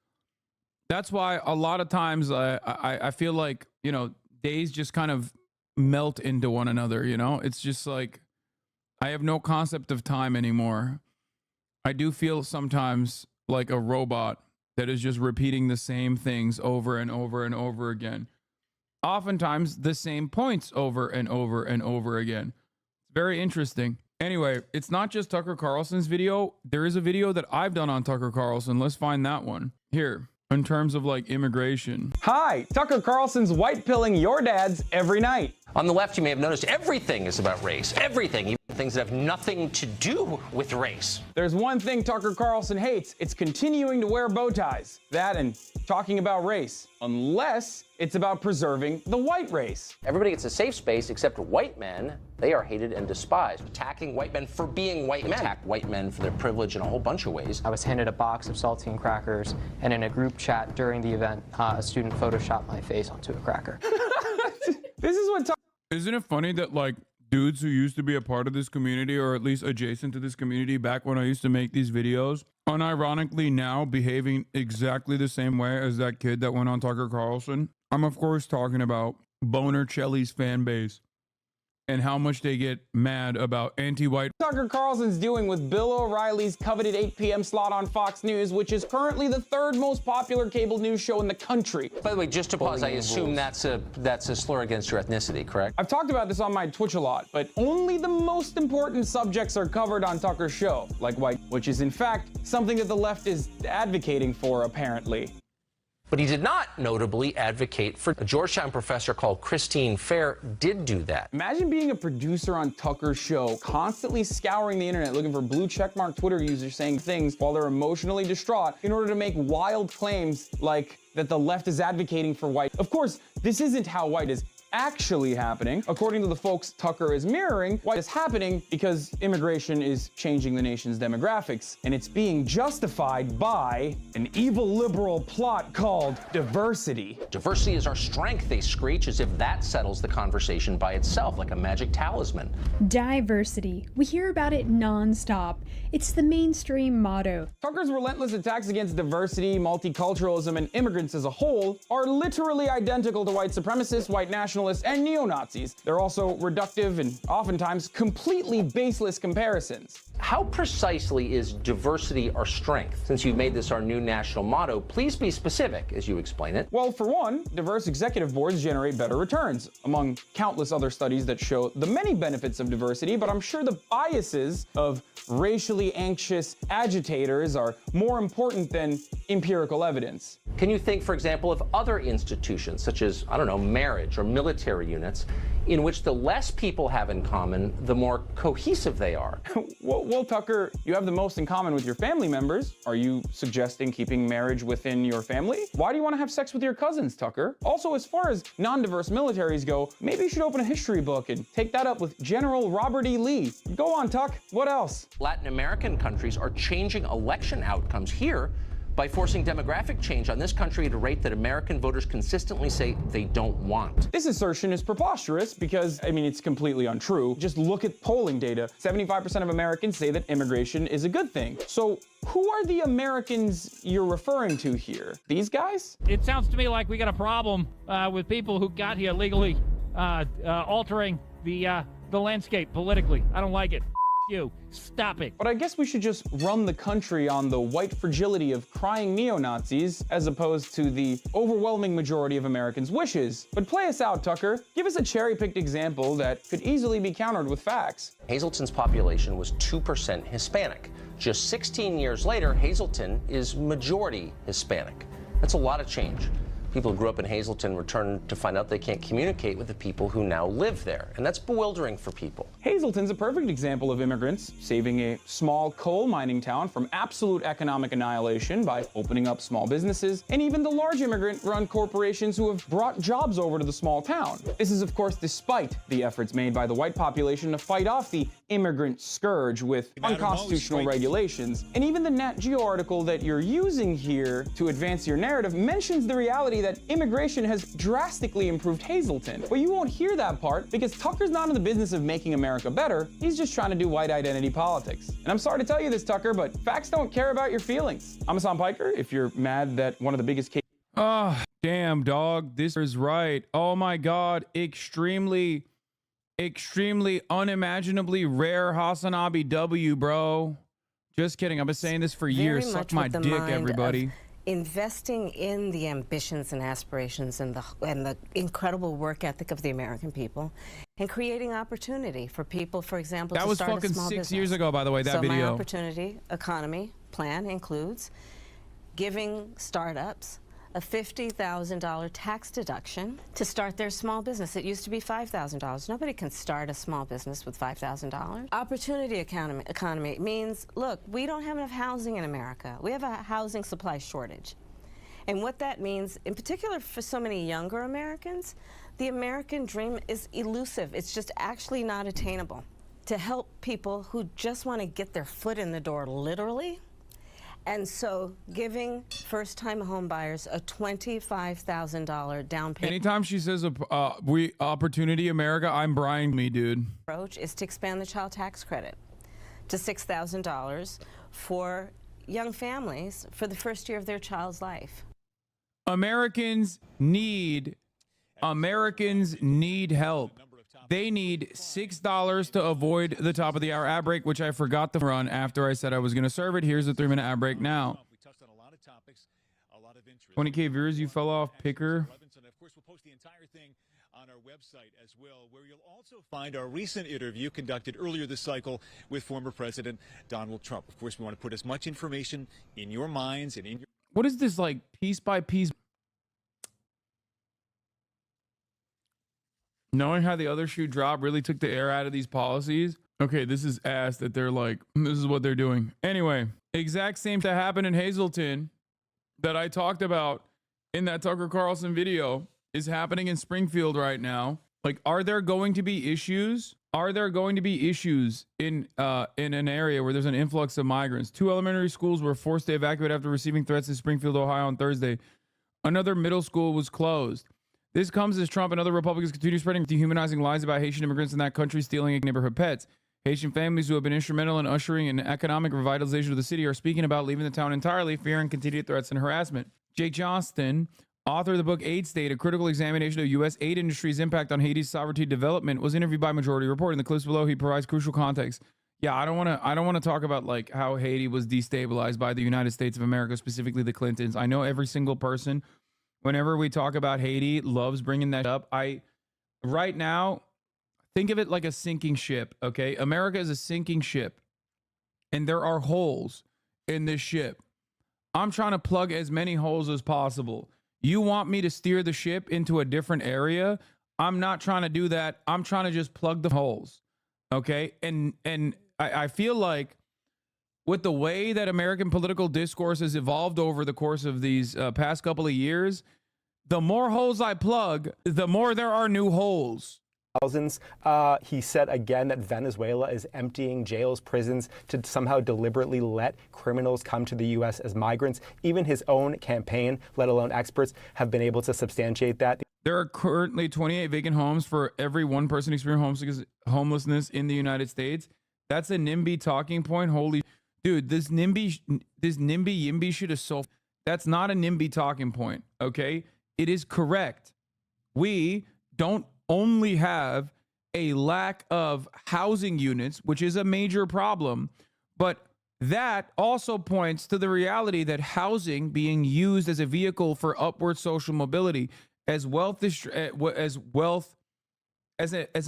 That's why a lot of times I feel like, you know, days just kind of melt into one another. You know, it's just like, I have no concept of time anymore. I do feel sometimes like a robot that is just repeating the same things over and over and over again. Oftentimes the same points over and over and over again. It's very interesting. Anyway, it's not just Tucker Carlson's video. There is a video that I've done on Tucker Carlson. Let's find that one here in terms of like immigration. Hi, Tucker Carlson's white pilling your dads every night. On the left, you may have noticed everything is about race. Everything, even things that have nothing to do with race. There's one thing Tucker Carlson hates. It's continuing to wear bow ties. That and talking about race. Unless it's about preserving the white race. Everybody gets a safe space except white men. They are hated and despised. Attacking white men for being white men. Attack white men for their privilege in a whole bunch of ways. I was handed a box of saltine crackers, and in a group chat during the event, a student photoshopped my face onto a cracker. This is what Isn't it funny that like dudes who used to be a part of this community, or at least adjacent to this community back when I used to make these videos, unironically now behaving exactly the same way as that kid that went on Tucker Carlson? I'm of course talking about Boner Chelly's fan base and how much they get mad about anti-white. Tucker Carlson's doing with Bill O'Reilly's coveted 8 p.m. slot on Fox News, which is currently the 3rd most popular cable news show in the country. By the way, just to pause, I assume that's a slur against your ethnicity, correct? I've talked about this on my Twitch a lot, but only the most important subjects are covered on Tucker's show, like white, which is in fact something that the left is advocating for, apparently. But he did not notably advocate for a Georgetown professor called Christine Fair did do that. Imagine being a producer on Tucker's show, constantly scouring the internet looking for blue checkmark Twitter users saying things while they're emotionally distraught in order to make wild claims like that the left is advocating for white. Of course, this isn't how white is actually happening. According to the folks Tucker is mirroring, white is happening because immigration is changing the nation's demographics, and it's being justified by an evil liberal plot called diversity. Diversity is our strength, they screech, as if that settles the conversation by itself, like a magic talisman. Diversity. We hear about it nonstop. It's the mainstream motto. Tucker's relentless attacks against diversity, multiculturalism, and immigrants as a whole are literally identical to white supremacists, white nationalists, and neo-Nazis. They're also reductive and oftentimes completely baseless comparisons. How precisely is diversity our strength? Since you've made this our new national motto, please be specific as you explain it. Well, for one, diverse executive boards generate better returns, among countless other studies that show the many benefits of diversity, but I'm sure the biases of racially anxious agitators are more important than empirical evidence. Can you think, for example, of other institutions, such as, I don't know, marriage or military units, in which the less people have in common, the more cohesive they are? Well, Tucker, you have the most in common with your family members. Are you suggesting keeping marriage within your family? Why do you want to have sex with your cousins, Tucker? Also, as far as non-diverse militaries go, maybe you should open a history book and take that up with General Robert E. Lee. Go on, Tuck. What else? Latin American countries are changing election outcomes here by forcing demographic change on this country at a rate that American voters consistently say they don't want. This assertion is preposterous because, I mean, it's completely untrue. Just look at polling data. 75% of Americans say that immigration is a good thing. So who are the Americans you're referring to here? These guys? It sounds to me like we got a problem with people who got here legally altering the landscape politically. I don't like it. You. Stop it. But I guess we should just run the country on the white fragility of crying neo-Nazis as opposed to the overwhelming majority of Americans' wishes. But play us out, Tucker. Give us a cherry-picked example that could easily be countered with facts. Hazleton's population was 2% Hispanic. Just 16 years later, Hazleton is majority Hispanic. That's a lot of change. People who grew up in Hazleton return to find out they can't communicate with the people who now live there, and that's bewildering for people. Hazleton's a perfect example of immigrants saving a small coal mining town from absolute economic annihilation by opening up small businesses, and even the large immigrant-run corporations who have brought jobs over to the small town. This is, of course, despite the efforts made by the white population to fight off the immigrant scourge with unconstitutional regulations. And even the Nat Geo article that you're using here to advance your narrative mentions the reality that immigration has drastically improved Hazleton. But you won't hear that part because Tucker's not in the business of making America better. He's just trying to do white identity politics. And I'm sorry to tell you this, Tucker, but facts don't care about your feelings. I'm Hasan Piker. If you're mad that one of the biggest cases... Oh, damn, dog. This is right. Oh, my God. Extremely unimaginably rare HasanAbi W, bro. Just kidding. I've been saying this for years. Suck my dick, everybody. Investing in the ambitions and aspirations and the incredible work ethic of the American people, and creating opportunity for people, for example, that was start fucking a small 6 business. years ago, by the way, that video. So my opportunity economy plan includes giving startups a $50,000 tax deduction to start their small business. It used to be $5,000. Nobody can start a small business with $5,000. Opportunity economy means, look, we don't have enough housing in America. We have a housing supply shortage. And what that means, in particular for so many younger Americans, the American dream is elusive. It's just actually not attainable. To help people who just want to get their foot in the door, literally. And so giving first-time home buyers a $25,000 down payment. Anytime she says opportunity America, I'm Brian me, dude. Approach is to expand the child tax credit to $6,000 for young families for the first year of their child's life. Americans need help. They need $6 to avoid the top of the hour ad break, which I forgot to run after I said I was going to serve it. Here's the 3-minute ad break now. 20K viewers, you fell off, picker. Of course, we'll post the entire thing on our website as well, where you'll also find our recent interview conducted earlier this cycle with former President Donald Trump. Of course, we want to put as much information in your minds and in your... What is this, like, piece by piece Knowing how the other shoe drop really took the air out of these policies. Okay, this is ass that they're like, this is what they're doing. Anyway, exact same that happened in Hazleton that I talked about in that Tucker Carlson video is happening in Springfield right now. Like, are there going to be issues? Are there going to be issues in an area where there's an influx of migrants? 2 elementary schools were forced to evacuate after receiving threats in Springfield, Ohio on Thursday. Another middle school was closed. This comes as Trump and other Republicans continue spreading dehumanizing lies about Haitian immigrants in that country stealing neighborhood pets. Haitian families who have been instrumental in ushering an economic revitalization of the city are speaking about leaving the town entirely, fearing continued threats and harassment. Jake Johnston, author of the book Aid State, A Critical Examination of U.S. Aid Industry's Impact on Haiti's Sovereignty Development, was interviewed by Majority Report. In the clips below, he provides crucial context. Yeah, I don't want to talk about like how Haiti was destabilized by the United States of America, specifically the Clintons. I know every single person, whenever we talk about Haiti, loves bringing that up. Right now, think of it like a sinking ship, okay? America is a sinking ship, and there are holes in this ship. I'm trying to plug as many holes as possible. You want me to steer the ship into a different area? I'm not trying to do that. I'm trying to just plug the holes, okay? And I feel like with the way that American political discourse has evolved over the course of these past couple of years, the more holes I plug, the more there are new holes. Thousands. He said again that Venezuela is emptying jails, prisons to somehow deliberately let criminals come to the U.S. as migrants. Even his own campaign, let alone experts, have been able to substantiate that. There are currently 28 vacant homes for every one person experiencing homelessness in the United States. That's a NIMBY talking point. Holy dude, this NIMBY YIMBY shit is so. That's not a NIMBY talking point. Okay, it is correct. We don't only have a lack of housing units, which is a major problem, but that also points to the reality that housing being used as a vehicle for upward social mobility, as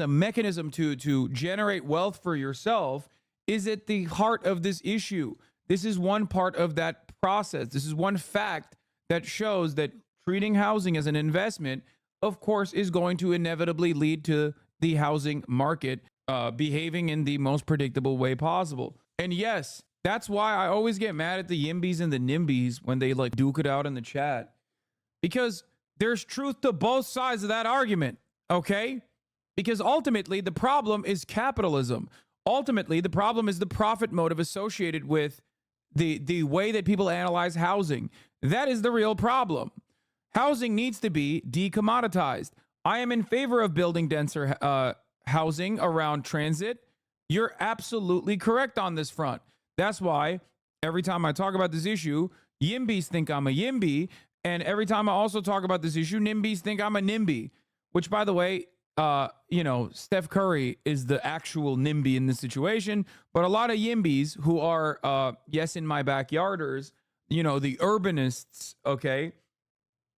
a mechanism to generate wealth for yourself, is at the heart of this issue. This is one part of that process. This is one fact that shows that treating housing as an investment, of course, is going to inevitably lead to the housing market behaving in the most predictable way possible. And yes, that's why I always get mad at the Yimbys and the Nimbys when they like duke it out in the chat, because there's truth to both sides of that argument, okay? Because ultimately the problem is capitalism. Ultimately, the problem is the profit motive associated with the way that people analyze housing. That is the real problem. Housing needs to be decommoditized. I am in favor of building denser housing around transit. You're absolutely correct on this front. That's why every time I talk about this issue, Yimbys think I'm a Yimby. And every time I also talk about this issue, Nimbys think I'm a Nimby. Which, by the way, Steph Curry is the actual NIMBY in this situation. But a lot of Yimbys who are, yes, in my backyarders, the urbanists, okay,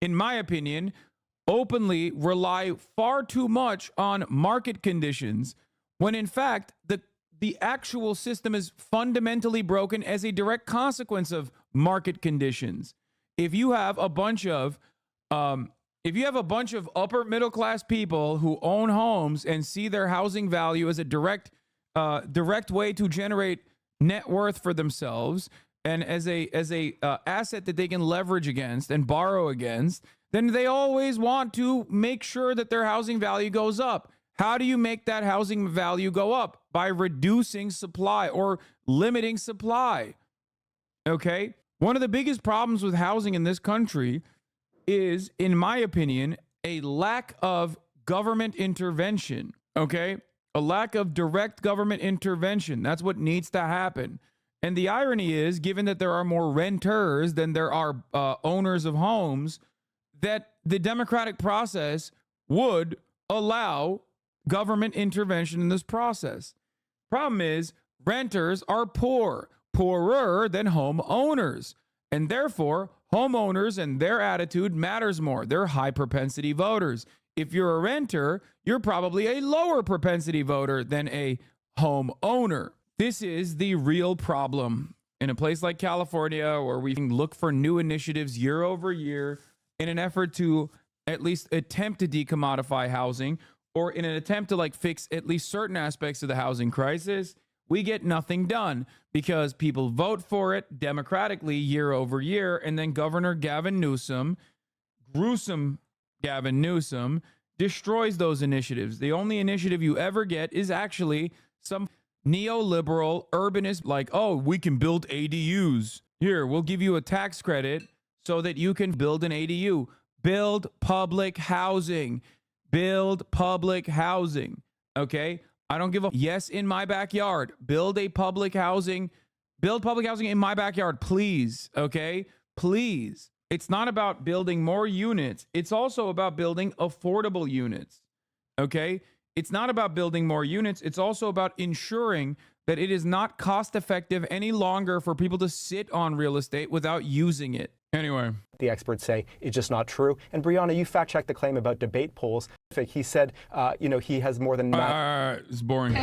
in my opinion, openly rely far too much on market conditions when in fact the actual system is fundamentally broken as a direct consequence of market conditions. If you have a bunch of upper middle class people who own homes and see their housing value as a direct way to generate net worth for themselves, and as a asset that they can leverage against and borrow against, then they always want to make sure that their housing value goes up. How do you make that housing value go up? By reducing supply or limiting supply. Okay? One of the biggest problems with housing in this country is, in my opinion, a lack of government intervention. Okay? A lack of direct government intervention. That's what needs to happen. And the irony is, given that there are more renters than there are owners of homes, that the democratic process would allow government intervention in this process. Problem is, renters are poorer than homeowners. And therefore, homeowners and their attitude matters more. They're high propensity voters. If you're a renter, you're probably a lower propensity voter than a homeowner. This is the real problem in a place like California, where we can look for new initiatives year over year in an effort to at least attempt to decommodify housing. or in an attempt to like fix at least certain aspects of the housing crisis, we get nothing done because people vote for it democratically year over year. And then Governor Gavin Newsom, gruesome Gavin Newsom, destroys those initiatives. The only initiative you ever get is actually some neoliberal urbanist like, oh, we can build ADUs. Here, we'll give you a tax credit so that you can build an ADU. Build public housing. Build public housing. Okay? I don't give a yes in my backyard. Build public housing in my backyard, please. Okay? Please. It's not about building more units. It's also about building affordable units. Okay? It's not about building more units. It's also about ensuring that it is not cost effective any longer for people to sit on real estate without using it. Anyway. The experts say it's just not true. And Brianna, you fact-checked the claim about debate polls. He said, he has more than... It's boring.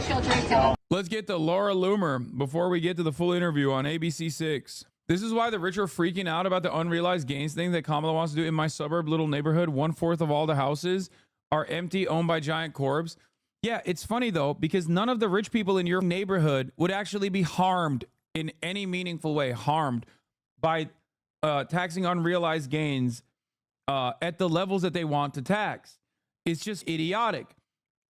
Let's get to Laura Loomer before we get to the full interview on ABC6. This is why the rich are freaking out about the unrealized gains thing that Kamala wants to do. In my suburb, little neighborhood, 1/4 of all the houses are empty, owned by giant corps. Yeah, it's funny though, because none of the rich people in your neighborhood would actually be harmed in any meaningful way, harmed by taxing unrealized gains at the levels that they want to tax. It's just idiotic.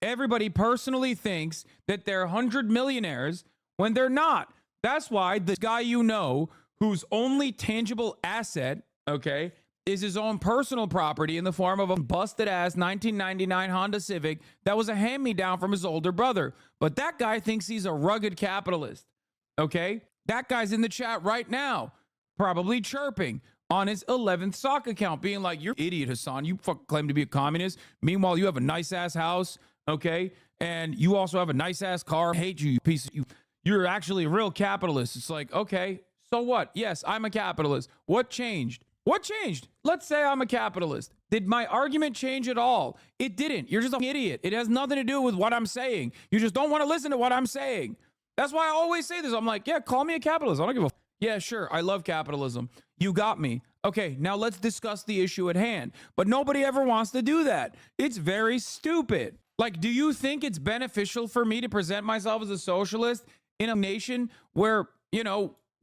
Everybody personally thinks that they're 100 millionaires when they're not. That's why the guy you know whose only tangible asset, okay, is his own personal property in the form of a busted-ass 1999 Honda Civic that was a hand-me-down from his older brother. But that guy thinks he's a rugged capitalist, okay? That guy's in the chat right now, probably chirping on his 11th sock account, being like, you're an idiot, Hasan. You claim to be a communist. Meanwhile, you have a nice-ass house, okay? And you also have a nice-ass car. I hate you, you piece of... You're actually a real capitalist. It's like, okay, so what? Yes, I'm a capitalist. What changed? What changed? Let's say I'm a capitalist. Did my argument change at all? It didn't. You're just an idiot. It has nothing to do with what I'm saying. You just don't want to listen to what I'm saying. That's why I always say this. I'm like, yeah, call me a capitalist. I don't give a... Yeah, sure. I love capitalism. You got me. Okay, now let's discuss the issue at hand. But nobody ever wants to do that. It's very stupid. Like, do you think it's beneficial for me to present myself as a socialist in a nation where,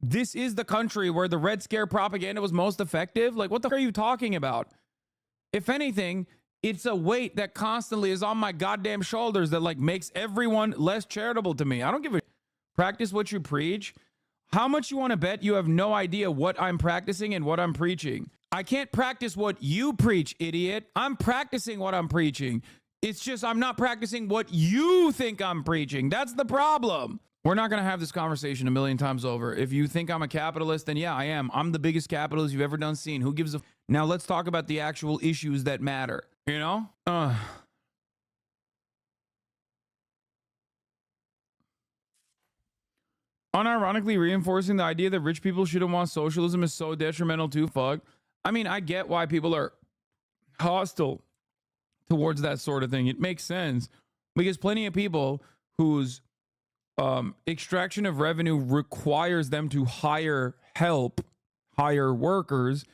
this is the country where the Red Scare propaganda was most effective? Like, what the fuck are you talking about? If anything, it's a weight that constantly is on my goddamn shoulders that like makes everyone less charitable to me. I don't give a... Practice what you preach. How much you want to bet you have no idea what I'm practicing and what I'm preaching? I can't practice what you preach, idiot. I'm practicing what I'm preaching. It's just I'm not practicing what you think I'm preaching. That's the problem. We're not going to have this conversation a million times over. If you think I'm a capitalist, then yeah, I am. I'm the biggest capitalist you've ever done seen. Who gives a... Now let's talk about the actual issues that matter, Unironically reinforcing the idea that rich people shouldn't want socialism is so detrimental to fuck. I mean, I get why people are hostile towards that sort of thing. It makes sense because plenty of people whose extraction of revenue requires them to hire workers,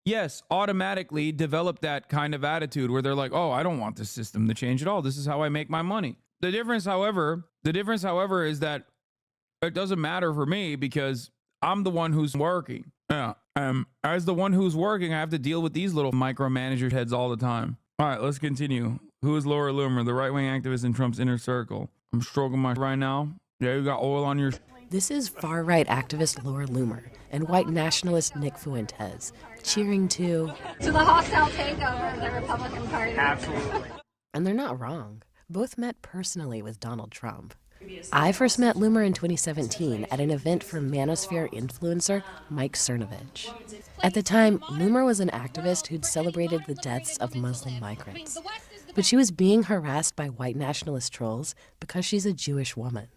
yes, automatically develop that kind of attitude where they're like, oh, I don't want the system to change at all. This is how I make my money. The difference, however, is that it doesn't matter for me because I'm the one who's working. Yeah. As the one who's working, I have to deal with these little micromanager heads all the time. All right, let's continue. Who is Laura Loomer, the right-wing activist in Trump's inner circle? I'm stroking my right now. Yeah, you got oil on your... This is far-right activist Laura Loomer and white nationalist Nick Fuentes, cheering to the hostile takeover of the Republican Party. Absolutely. And they're not wrong. Both met personally with Donald Trump. I first met Loomer in 2017 at an event for manosphere influencer Mike Cernovich. At the time, Loomer was an activist who'd celebrated the deaths of Muslim migrants. But she was being harassed by white nationalist trolls because she's a Jewish woman.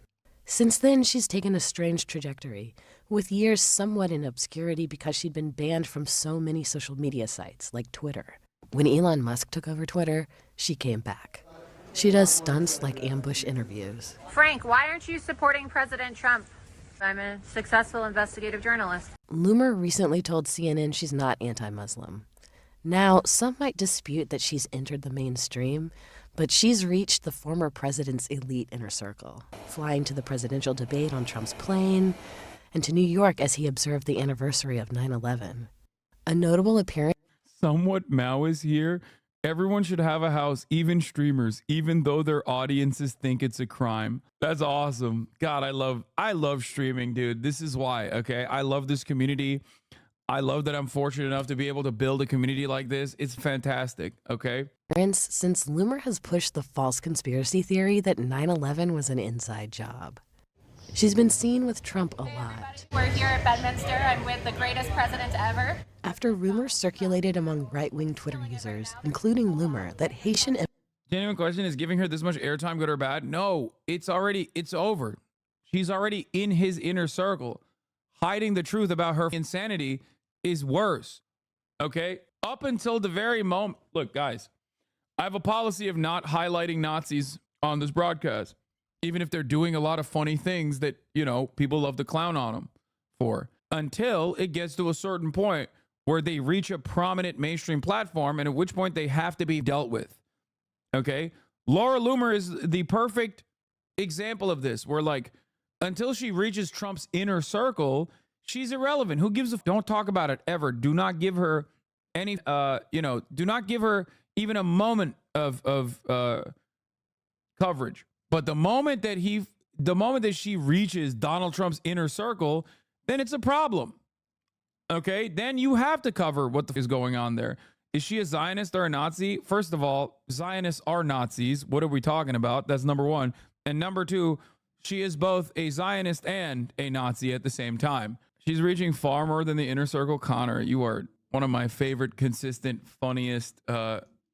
Since then, she's taken a strange trajectory, with years somewhat in obscurity because she'd been banned from so many social media sites, like Twitter. When Elon Musk took over Twitter, she came back. She does stunts like ambush interviews. Frank, why aren't you supporting President Trump? I'm a successful investigative journalist. Loomer recently told CNN she's not anti-Muslim. Now, some might dispute that she's entered the mainstream, But she's reached the former president's elite inner circle, flying to the presidential debate on Trump's plane and to New York as he observed the anniversary of 9/11. A notable appearance. Somewhat Maoist here. Everyone should have a house, even streamers, even though their audiences think it's a crime. That's awesome. God, I love streaming, dude. This is why, okay? I love this community. I love that I'm fortunate enough to be able to build a community like this. It's fantastic, okay? Since Loomer has pushed the false conspiracy theory that 9/11 was an inside job. She's been seen with Trump a lot. We're here at Bedminster. I'm with the greatest president ever. After rumors circulated among right-wing Twitter users, including Loomer, that Haitian... Genuine question, is giving her this much airtime good or bad? No, it's over. She's already in his inner circle. Hiding the truth about her insanity is worse, okay? Up until the very moment... Look, guys, I have a policy of not highlighting Nazis on this broadcast, even if they're doing a lot of funny things that, you know, people love to clown on them for, until it gets to a certain point where they reach a prominent mainstream platform, and at which point they have to be dealt with, okay? Laura Loomer is the perfect example of this, where, like, until she reaches Trump's inner circle, she's irrelevant. Who gives a... Don't talk about it ever. Do not give her any, do not give her even a moment of coverage. But the moment that she reaches Donald Trump's inner circle, then it's a problem. Okay? Then you have to cover what the f is going on there. Is she a Zionist or a Nazi? First of all, Zionists are Nazis. What are we talking about? That's number one. And number two, she is both a Zionist and a Nazi at the same time. She's reaching far more than the inner circle. Connor, you are one of my favorite, consistent, funniest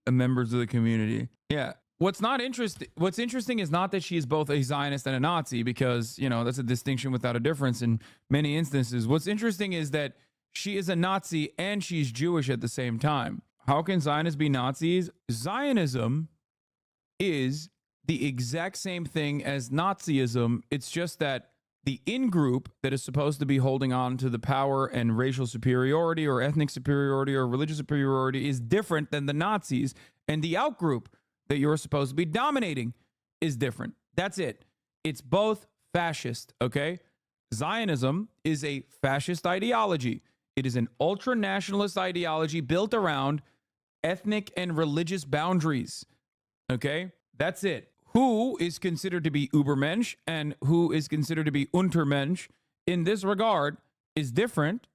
members of the community. Yeah. What's interesting is not that she is both a Zionist and a Nazi, because, you know, that's a distinction without a difference in many instances. What's interesting is that she is a Nazi and she's Jewish at the same time. How can Zionists be Nazis? Zionism is the exact same thing as Nazism. It's just that the in-group that is supposed to be holding on to the power and racial superiority or ethnic superiority or religious superiority is different than the Nazis, and the out-group that you're supposed to be dominating is different. That's it. It's both fascist, okay? Zionism is a fascist ideology. It is an ultra-nationalist ideology built around ethnic and religious boundaries, okay? That's it. Who is considered to be Übermensch and who is considered to be Untermensch in this regard is different,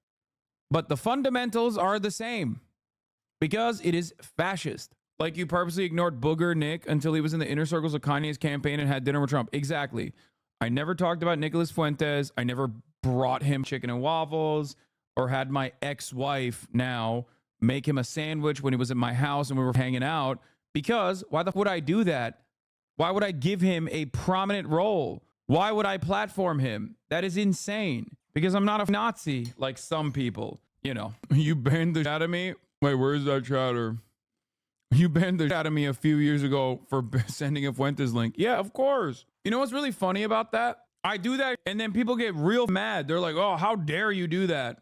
but the fundamentals are the same because it is fascist. Like, you purposely ignored Booger Nick until he was in the inner circles of Kanye's campaign and had dinner with Trump. Exactly. I never talked about Nicholas Fuentes. I never brought him chicken and waffles or had my ex-wife now make him a sandwich when he was at my house and we were hanging out, because why the f would I do that? Why would I give him a prominent role? Why would I platform him? That is insane, because I'm not a Nazi like some people. You know, you banned the shit out of me. Wait, where's that chatter? You banned the shit out of me a few years ago for sending a Fuentes link. Yeah, of course. You know what's really funny about that? I do that and then people get real mad. They're like, oh, how dare you do that?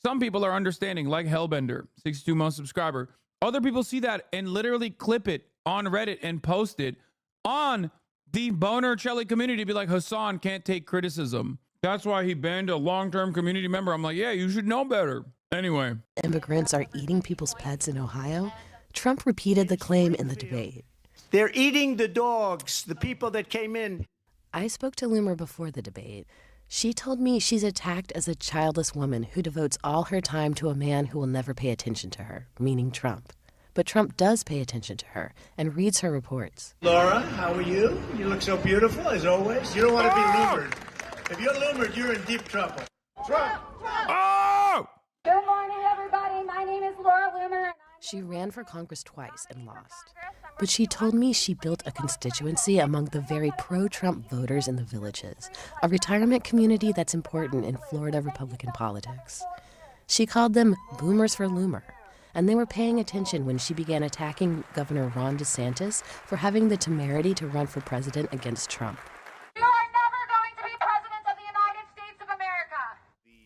Some people are understanding, like Hellbender, 62-month subscriber. Other people see that and literally clip it on Reddit and post it on the Boner Chelly community, be like, Hasan can't take criticism. That's why he banned a long-term community member. I'm like, yeah, you should know better. Anyway. Immigrants are eating people's pets in Ohio. Trump repeated the claim in the debate. They're eating the dogs, the people that came in. I spoke to Loomer before the debate. She told me she's attacked as a childless woman who devotes all her time to a man who will never pay attention to her, meaning Trump. But Trump does pay attention to her and reads her reports. Laura, how are you? You look so beautiful, as always. You don't want to be Loomered. If you're Loomered, you're in deep trouble. Trump! Oh! Good morning, everybody. My name is Laura Loomer. She ran for Congress twice and lost. But she told me she built a constituency among the very pro-Trump voters in the Villages, a retirement community that's important in Florida Republican politics. She called them Boomers for Loomer, and they were paying attention when she began attacking Governor Ron DeSantis for having the temerity to run for president against Trump. You are never going to be president of the United States of America.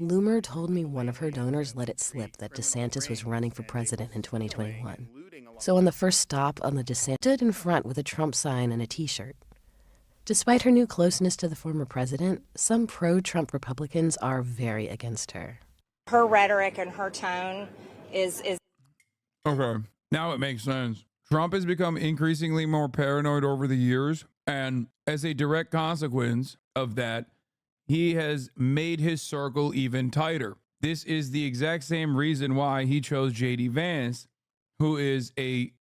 Loomer told me one of her donors let it slip that DeSantis was running for president in 2021. So on the first stop on the descent, stood in front with a Trump sign and a t-shirt. Despite her new closeness to the former president, some pro-Trump Republicans are very against her. Her rhetoric and her tone is Okay, now it makes sense. Trump has become increasingly more paranoid over the years, and as a direct consequence of that, he has made his circle even tighter. This is the exact same reason why he chose J.D. Vance, who is a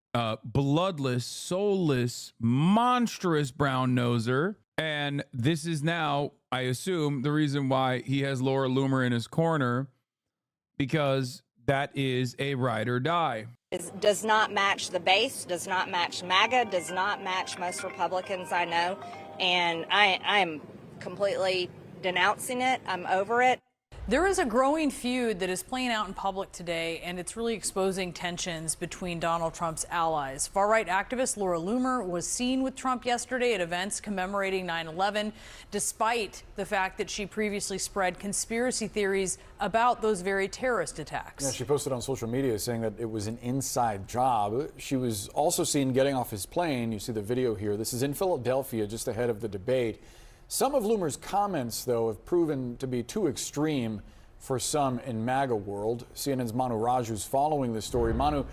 bloodless, soulless, monstrous brown noser. And this is now, I assume, the reason why he has Laura Loomer in his corner, because that is a ride or die. does not match the base, does not match MAGA, does not match most Republicans I know, and I am completely denouncing it. I'm over it. There is a growing feud that is playing out in public today, and it's really exposing tensions between Donald Trump's allies. Far-right activist Laura Loomer was seen with Trump yesterday at events commemorating 9/11, despite the fact that she previously spread conspiracy theories about those very terrorist attacks. Yeah, she posted on social media saying that it was an inside job. She was also seen getting off his plane. You see the video here. This is in Philadelphia, just ahead of the debate. Some of Loomer's comments, though, have proven to be too extreme for some in MAGA world. CNN's Manu Raju's following this story. Manu,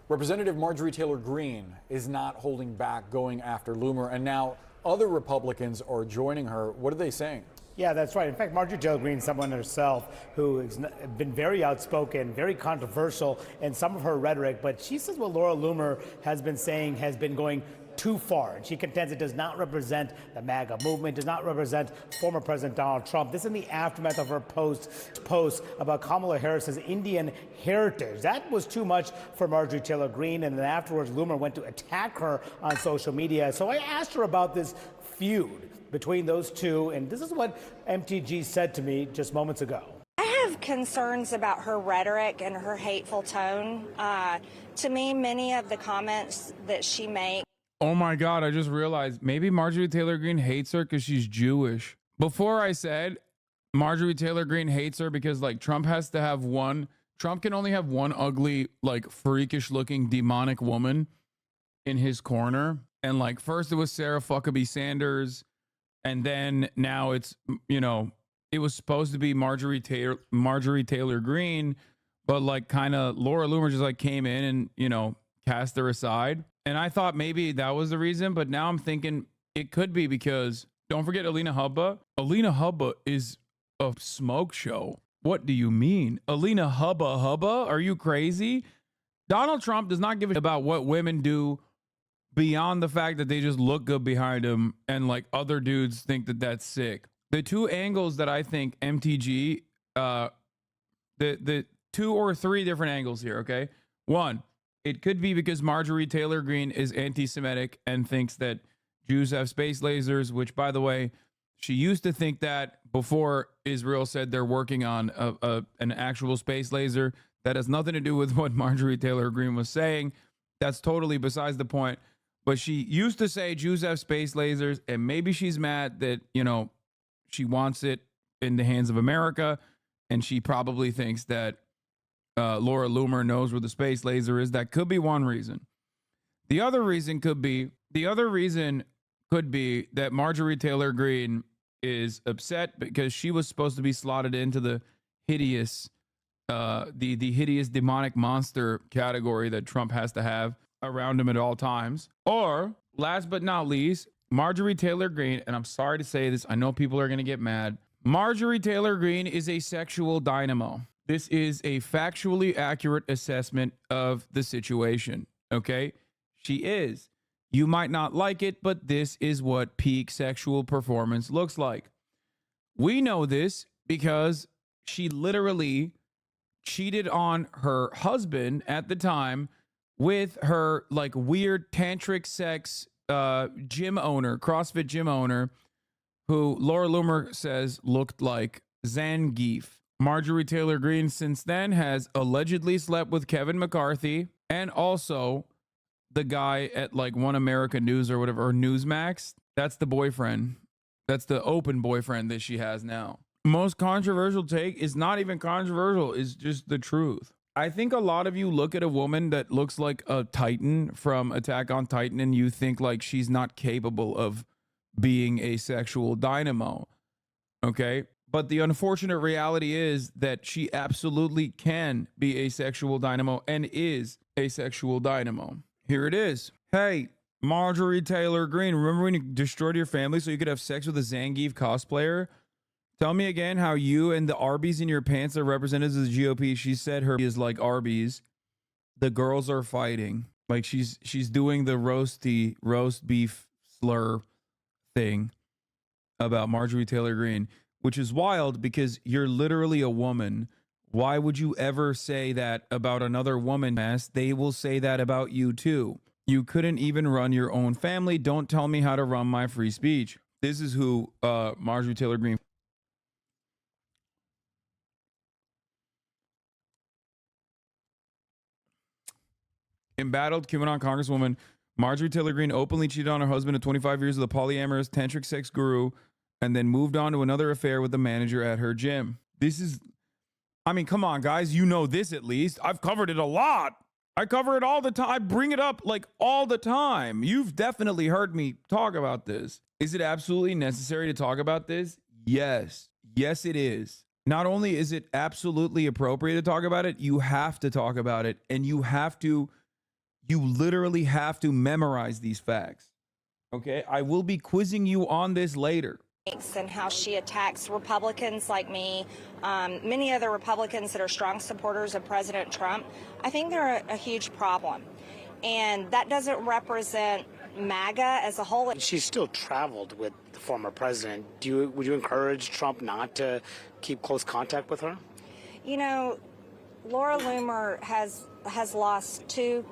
Representative Marjorie Taylor Greene is not holding back going after Loomer, and now other Republicans are joining her. What are they saying? Yeah, that's right. In fact, Marjorie Taylor Greene, someone herself who has been very outspoken, very controversial in some of her rhetoric, but she says what Laura Loomer has been saying has been going too far. And she contends it does not represent the MAGA movement, does not represent former President Donald Trump. This in the aftermath of her post about Kamala Harris's Indian heritage. That was too much for Marjorie Taylor Greene, and then afterwards Loomer went to attack her on social media. So I asked her about this feud between those two, and this is what MTG said to me just moments ago. I have concerns about her rhetoric and her hateful tone. To me, many of the comments that she makes. Oh my God, I just realized maybe Marjorie Taylor Greene hates her because she's Jewish. Before I said Marjorie Taylor Greene hates her because like Trump can only have one ugly, like freakish looking demonic woman in his corner. And like first it was Sarah Huckabee Sanders, and then now it's, it was supposed to be Marjorie Taylor Greene, but like kind of Laura Loomer just like came in and, cast her aside. And I thought maybe that was the reason, but now I'm thinking it could be because don't forget Alina Hubba. Alina Hubba is a smoke show. What do you mean? Alina Hubba? Are you crazy? Donald Trump does not give a shit about what women do beyond the fact that they just look good behind him and like other dudes think that that's sick. The two angles that I think MTG, the 2 or 3 different angles here, okay? One, it could be because Marjorie Taylor Greene is anti-Semitic and thinks that Jews have space lasers, which, by the way, she used to think that before Israel said they're working on an actual space laser. That has nothing to do with what Marjorie Taylor Greene was saying. That's totally besides the point. But she used to say Jews have space lasers, and maybe she's mad that, she wants it in the hands of America, and she probably thinks that Laura Loomer knows where the space laser is. That could be one reason. The other reason could be that Marjorie Taylor Greene is upset because she was supposed to be slotted into the hideous, the hideous demonic monster category that Trump has to have around him at all times. Or last but not least, Marjorie Taylor Greene, and I'm sorry to say this, I know people are going to get mad. Marjorie Taylor Greene is a sexual dynamo. This is a factually accurate assessment of the situation, okay? She is. You might not like it, but this is what peak sexual performance looks like. We know this because she literally cheated on her husband at the time with her like weird tantric sex gym owner, CrossFit gym owner, who Laura Loomer says looked like Zangief. Marjorie Taylor Greene since then has allegedly slept with Kevin McCarthy and also the guy at like One America News or whatever, or Newsmax. That's the boyfriend. That's the open boyfriend that she has now. Most controversial take is not even controversial. It's just the truth. I think a lot of you look at a woman that looks like a Titan from Attack on Titan and you think like she's not capable of being a sexual dynamo. Okay? But the unfortunate reality is that she absolutely can be a sexual dynamo and is a sexual dynamo. Here it is. Hey, Marjorie Taylor Greene, remember when you destroyed your family so you could have sex with a Zangief cosplayer? Tell me again how you and the Arby's in your pants are representatives of the GOP. She said her is like Arby's. The girls are fighting. Like she's doing the roast beef slur thing about Marjorie Taylor Greene, which is wild because you're literally a woman. Why would you ever say that about another woman? They will say that about you too. You couldn't even run your own family. Don't tell me how to run my free speech. This is who Marjorie Taylor Greene. Embattled QAnon Congresswoman Marjorie Taylor Greene openly cheated on her husband of 25 years with a polyamorous tantric sex guru and then moved on to another affair with the manager at her gym. This is, I mean, come on, guys. You know this at least. I've covered it a lot. I cover it all the time. I bring it up like all the time. You've definitely heard me talk about this. Is it absolutely necessary to talk about this? Yes. Yes, it is. Not only is it absolutely appropriate to talk about it, you have to talk about it, and you literally have to memorize these facts. Okay? I will be quizzing you on this later. And how she attacks Republicans like me, many other Republicans that are strong supporters of President Trump. I think they're a huge problem. And that doesn't represent MAGA as a whole. She's still traveled with the former president. Would you encourage Trump not to keep close contact with her? You know, Laura Loomer has lost 2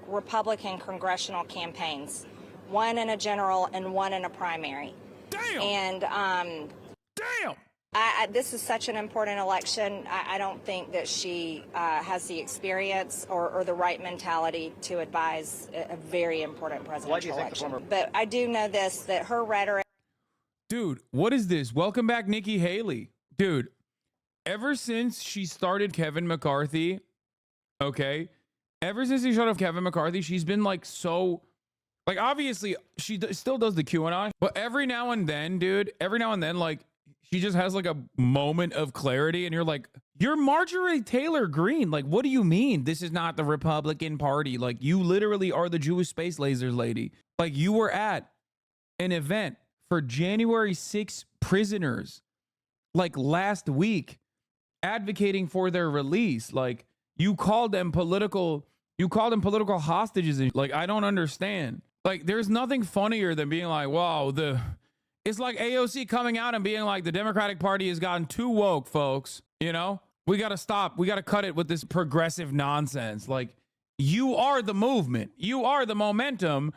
Republican congressional campaigns, one in a general and one in a primary. Damn. And damn. This is such an important election. I don't think that she has the experience or the right mentality to advise a very important presidential election. But I do know this, that her rhetoric. Dude, what is this? Welcome back, Nikki Haley. Dude, ever since she started Kevin McCarthy, okay, ever since she started Kevin McCarthy, she's been like so. Like, obviously, she still does the QAnon, but every now and then, dude, like, she just has, like, a moment of clarity, and you're like, you're Marjorie Taylor Greene. Like, what do you mean? This is not the Republican Party. Like, you literally are the Jewish space lasers lady. Like, you were at an event for January 6 prisoners, like, last week, advocating for their release. Like, you called them political hostages. And, like, I don't understand. Like, there's nothing funnier than being like, wow, it's like AOC coming out and being like, the Democratic Party has gotten too woke, folks. You know, we got to stop. We got to cut it with this progressive nonsense. Like, you are the movement. You are the momentum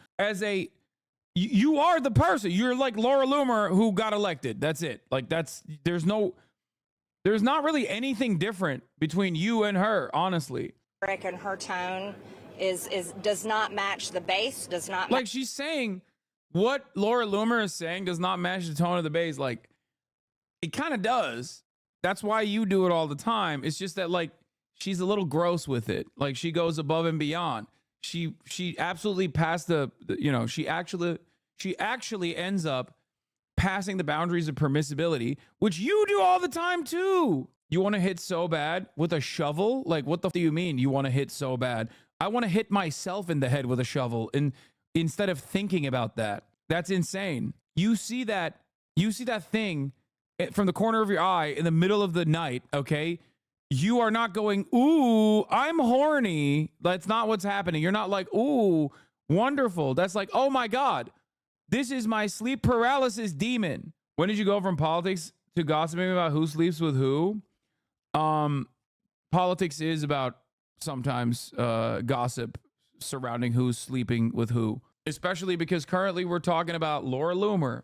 you are the person. You're like Laura Loomer who got elected. That's it. Like, there's not really anything different between you and her, honestly. And her tone does not match the base, does not like she's saying what Laura Loomer is saying does not match the tone of the base. Like, it kind of does. That's why you do it all the time. It's just that, like, she's a little gross with it. Like, she goes above and beyond. She absolutely passed she actually ends up passing the boundaries of permissibility, which you do all the time too. You want to hit so bad with a shovel? Like, what the f do you mean you want to hit so bad? I want to hit myself in the head with a shovel instead of thinking about that. That's insane. You see that thing from the corner of your eye in the middle of the night, okay? You are not going, ooh, I'm horny. That's not what's happening. You're not like, ooh, wonderful. That's like, oh my God, this is my sleep paralysis demon. When did you go from politics to gossiping about who sleeps with who? Politics is about sometimes gossip surrounding who's sleeping with who, especially because currently we're talking about Laura Loomer,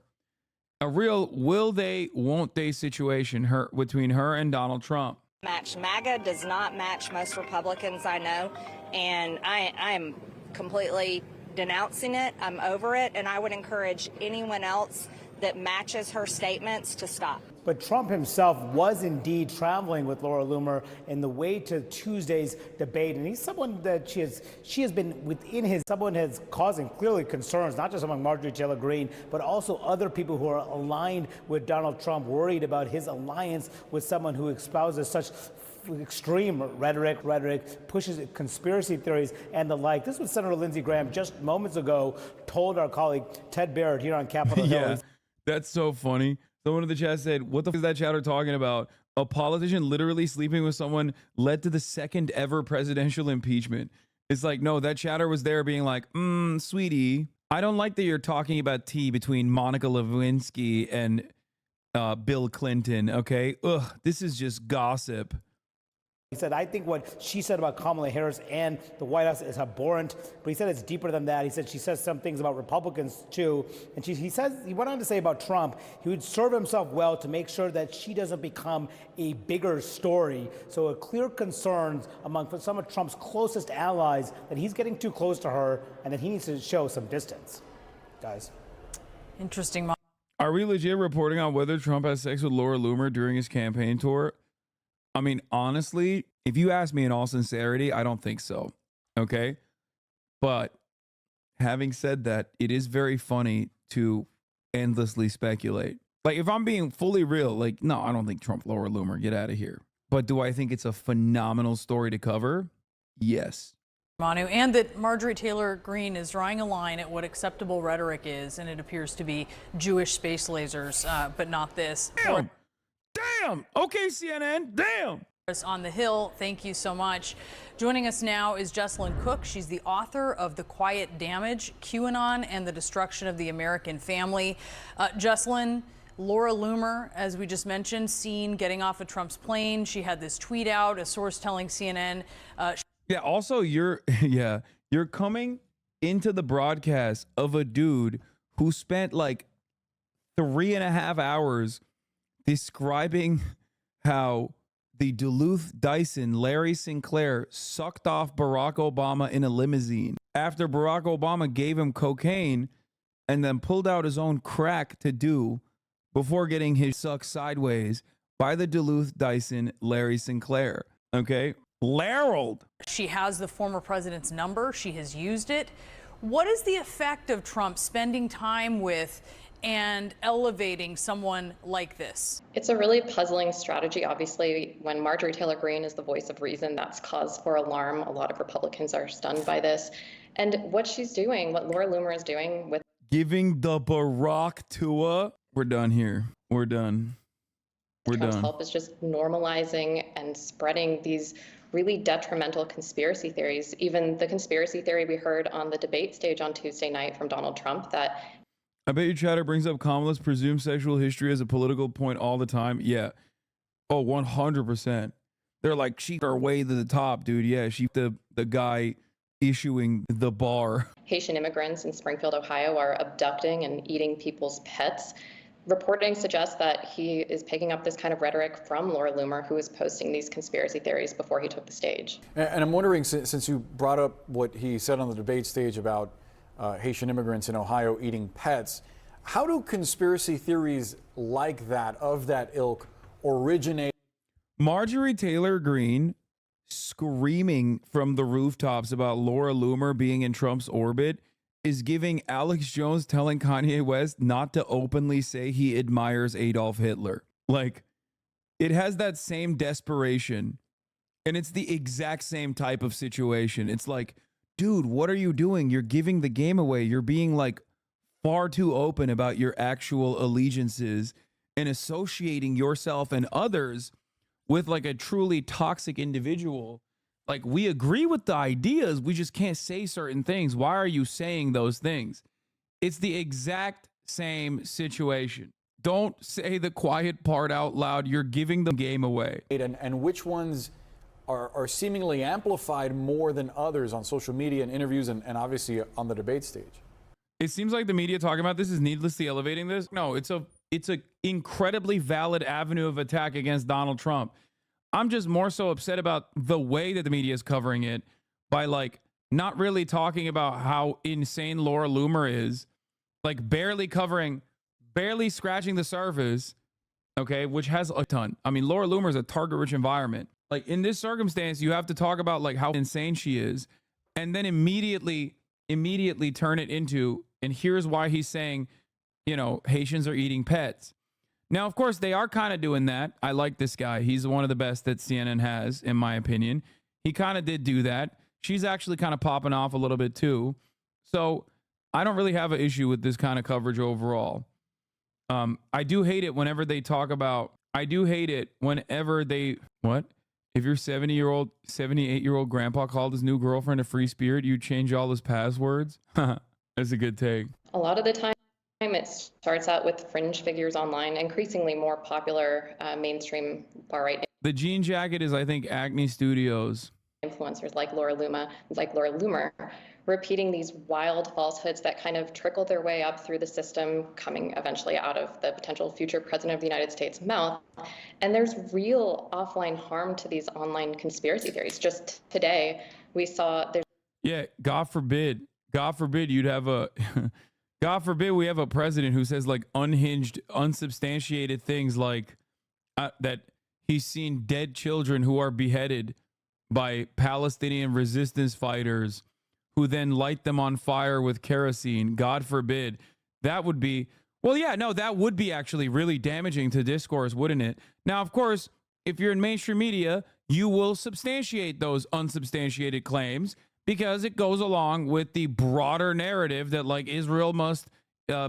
a real will they, won't they situation between her and Donald Trump. Match MAGA does not match most Republicans I know, and I am completely denouncing it. I'm over it, and I would encourage anyone else that matches her statements to stop. But Trump himself was indeed traveling with Laura Loomer in the way to Tuesday's debate. And he's someone that she has been within his, someone has causing clearly concerns, not just among Marjorie Taylor Greene, but also other people who are aligned with Donald Trump, worried about his alliance with someone who espouses such extreme rhetoric, pushes conspiracy theories and the like. This is what Senator Lindsey Graham just moments ago told our colleague Ted Barrett here on Capitol Hill. Yeah, that's so funny. Someone in the chat said, what the f is that chatter talking about? A politician literally sleeping with someone led to the second ever presidential impeachment. It's like, no, that chatter was there being like, sweetie, I don't like that you're talking about tea between Monica Lewinsky and Bill Clinton, okay? Ugh, this is just gossip. He said, I think what she said about Kamala Harris and the White House is abhorrent, but he said it's deeper than that. He said she says some things about Republicans too. And he went on to say about Trump, he would serve himself well to make sure that she doesn't become a bigger story. So a clear concerns among some of Trump's closest allies that he's getting too close to her and that he needs to show some distance. Guys. Interesting. Are we legit reporting on whether Trump has sex with Laura Loomer during his campaign tour? I mean, honestly, if you ask me in all sincerity, I don't think so. Okay. But having said that, it is very funny to endlessly speculate. Like, if I'm being fully real, like, no, I don't think Trump, Laura Loomer, get out of here. But do I think it's a phenomenal story to cover? Yes. Manu, and that Marjorie Taylor Greene is drawing a line at what acceptable rhetoric is, and it appears to be Jewish space lasers, but not this. Damn. Okay, CNN. Damn. On the Hill, thank you so much. Joining us now is Jessalyn Cook. She's the author of The Quiet Damage, QAnon and the Destruction of the American Family. Jessalyn, Laura Loomer, as we just mentioned, seen getting off of Trump's plane. She had this tweet out, a source telling CNN. Yeah, also you're coming into the broadcast of a dude who spent like 3.5 hours describing how the Duluth Dyson Larry Sinclair sucked off Barack Obama in a limousine after Barack Obama gave him cocaine and then pulled out his own crack to do before getting his sucked sideways by the Duluth Dyson Larry Sinclair. Okay? Larold. She has the former president's number. She has used it. What is the effect of Trump spending time with and elevating someone like this? It's a really puzzling strategy. Obviously, when Marjorie Taylor Greene is the voice of reason, that's cause for alarm. A lot of Republicans are stunned by this. And what she's doing, what Laura Loomer is doing with giving the Barack tour. We're done here. We're done. We're Trump's done. help is just normalizing and spreading these really detrimental conspiracy theories. Even the conspiracy theory we heard on the debate stage on Tuesday night from Donald Trump that I bet your chatter brings up Kamala's presumed sexual history as a political point all the time. Yeah. Oh, 100%. They're like, she her way to the top, dude. Yeah, she the guy issuing the bar. Haitian immigrants in Springfield, Ohio are abducting and eating people's pets. Reporting suggests that he is picking up this kind of rhetoric from Laura Loomer, who was posting these conspiracy theories before he took the stage. And I'm wondering, since you brought up what he said on the debate stage about Haitian immigrants in Ohio eating pets, how do conspiracy theories like that, of that ilk, originate? Marjorie Taylor Greene screaming from the rooftops about Laura Loomer being in Trump's orbit is giving Alex Jones telling Kanye West not to openly say he admires Adolf Hitler. Like, it has that same desperation, and it's the exact same type of situation. It's like, dude, what are you doing? You're giving the game away. You're being like far too open about your actual allegiances and associating yourself and others with like a truly toxic individual. Like, we agree with the ideas, we just can't say certain things. Why are you saying those things? It's the exact same situation. Don't say the quiet part out loud. You're giving the game away. And which ones are seemingly amplified more than others on social media and interviews and obviously on the debate stage? It seems like the media talking about this is needlessly elevating this. No, it's a incredibly valid avenue of attack against Donald Trump. I'm just more so upset about the way that the media is covering it by like not really talking about how insane Laura Loomer is, like barely scratching the surface, okay, which has a ton. I mean, Laura Loomer is a target-rich environment. Like, in this circumstance, you have to talk about like how insane she is, and then immediately turn it into, and here's why he's saying, you know, Haitians are eating pets. Now, of course, they are kind of doing that. I like this guy. He's one of the best that CNN has, in my opinion. He kind of did do that. She's actually kind of popping off a little bit too. So I don't really have an issue with this kind of coverage overall. I do hate it whenever they talk about, what? If your 78-year-old grandpa called his new girlfriend a free spirit, you'd change all his passwords? That's a good take. A lot of the time, it starts out with fringe figures online, increasingly more popular mainstream far-right. The jean jacket is, I think, Acme Studios. Influencers like Laura Loomer, repeating these wild falsehoods that kind of trickle their way up through the system, coming eventually out of the potential future president of the United States' mouth. And there's real offline harm to these online conspiracy theories. Just today, we saw there's... Yeah, God forbid you'd have a... God forbid we have a president who says like unhinged, unsubstantiated things like that he's seen dead children who are beheaded by Palestinian resistance fighters who then light them on fire with kerosene. God forbid. That would be, well, yeah, no, that would be actually really damaging to discourse, wouldn't it? Now, of course, if you're in mainstream media, you will substantiate those unsubstantiated claims because it goes along with the broader narrative that like Israel must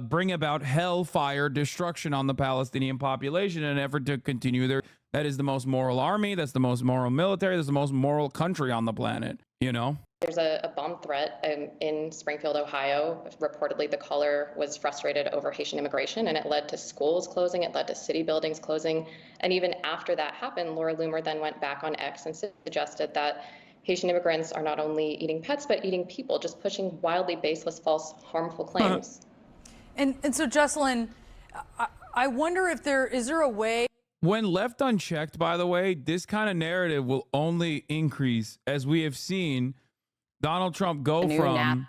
bring about hellfire destruction on the Palestinian population in an effort to continue their... That is the most moral army. That's the most moral military. That's the most moral country on the planet, you know? There's a bomb threat in Springfield, Ohio. Reportedly, the caller was frustrated over Haitian immigration, and it led to schools closing. It led to city buildings closing. And even after that happened, Laura Loomer then went back on X and suggested that Haitian immigrants are not only eating pets, but eating people, just pushing wildly baseless, false, harmful claims. And so, Jesselyn, I wonder if is there a way... When left unchecked, by the way, this kind of narrative will only increase, as we have seen Donald Trump go from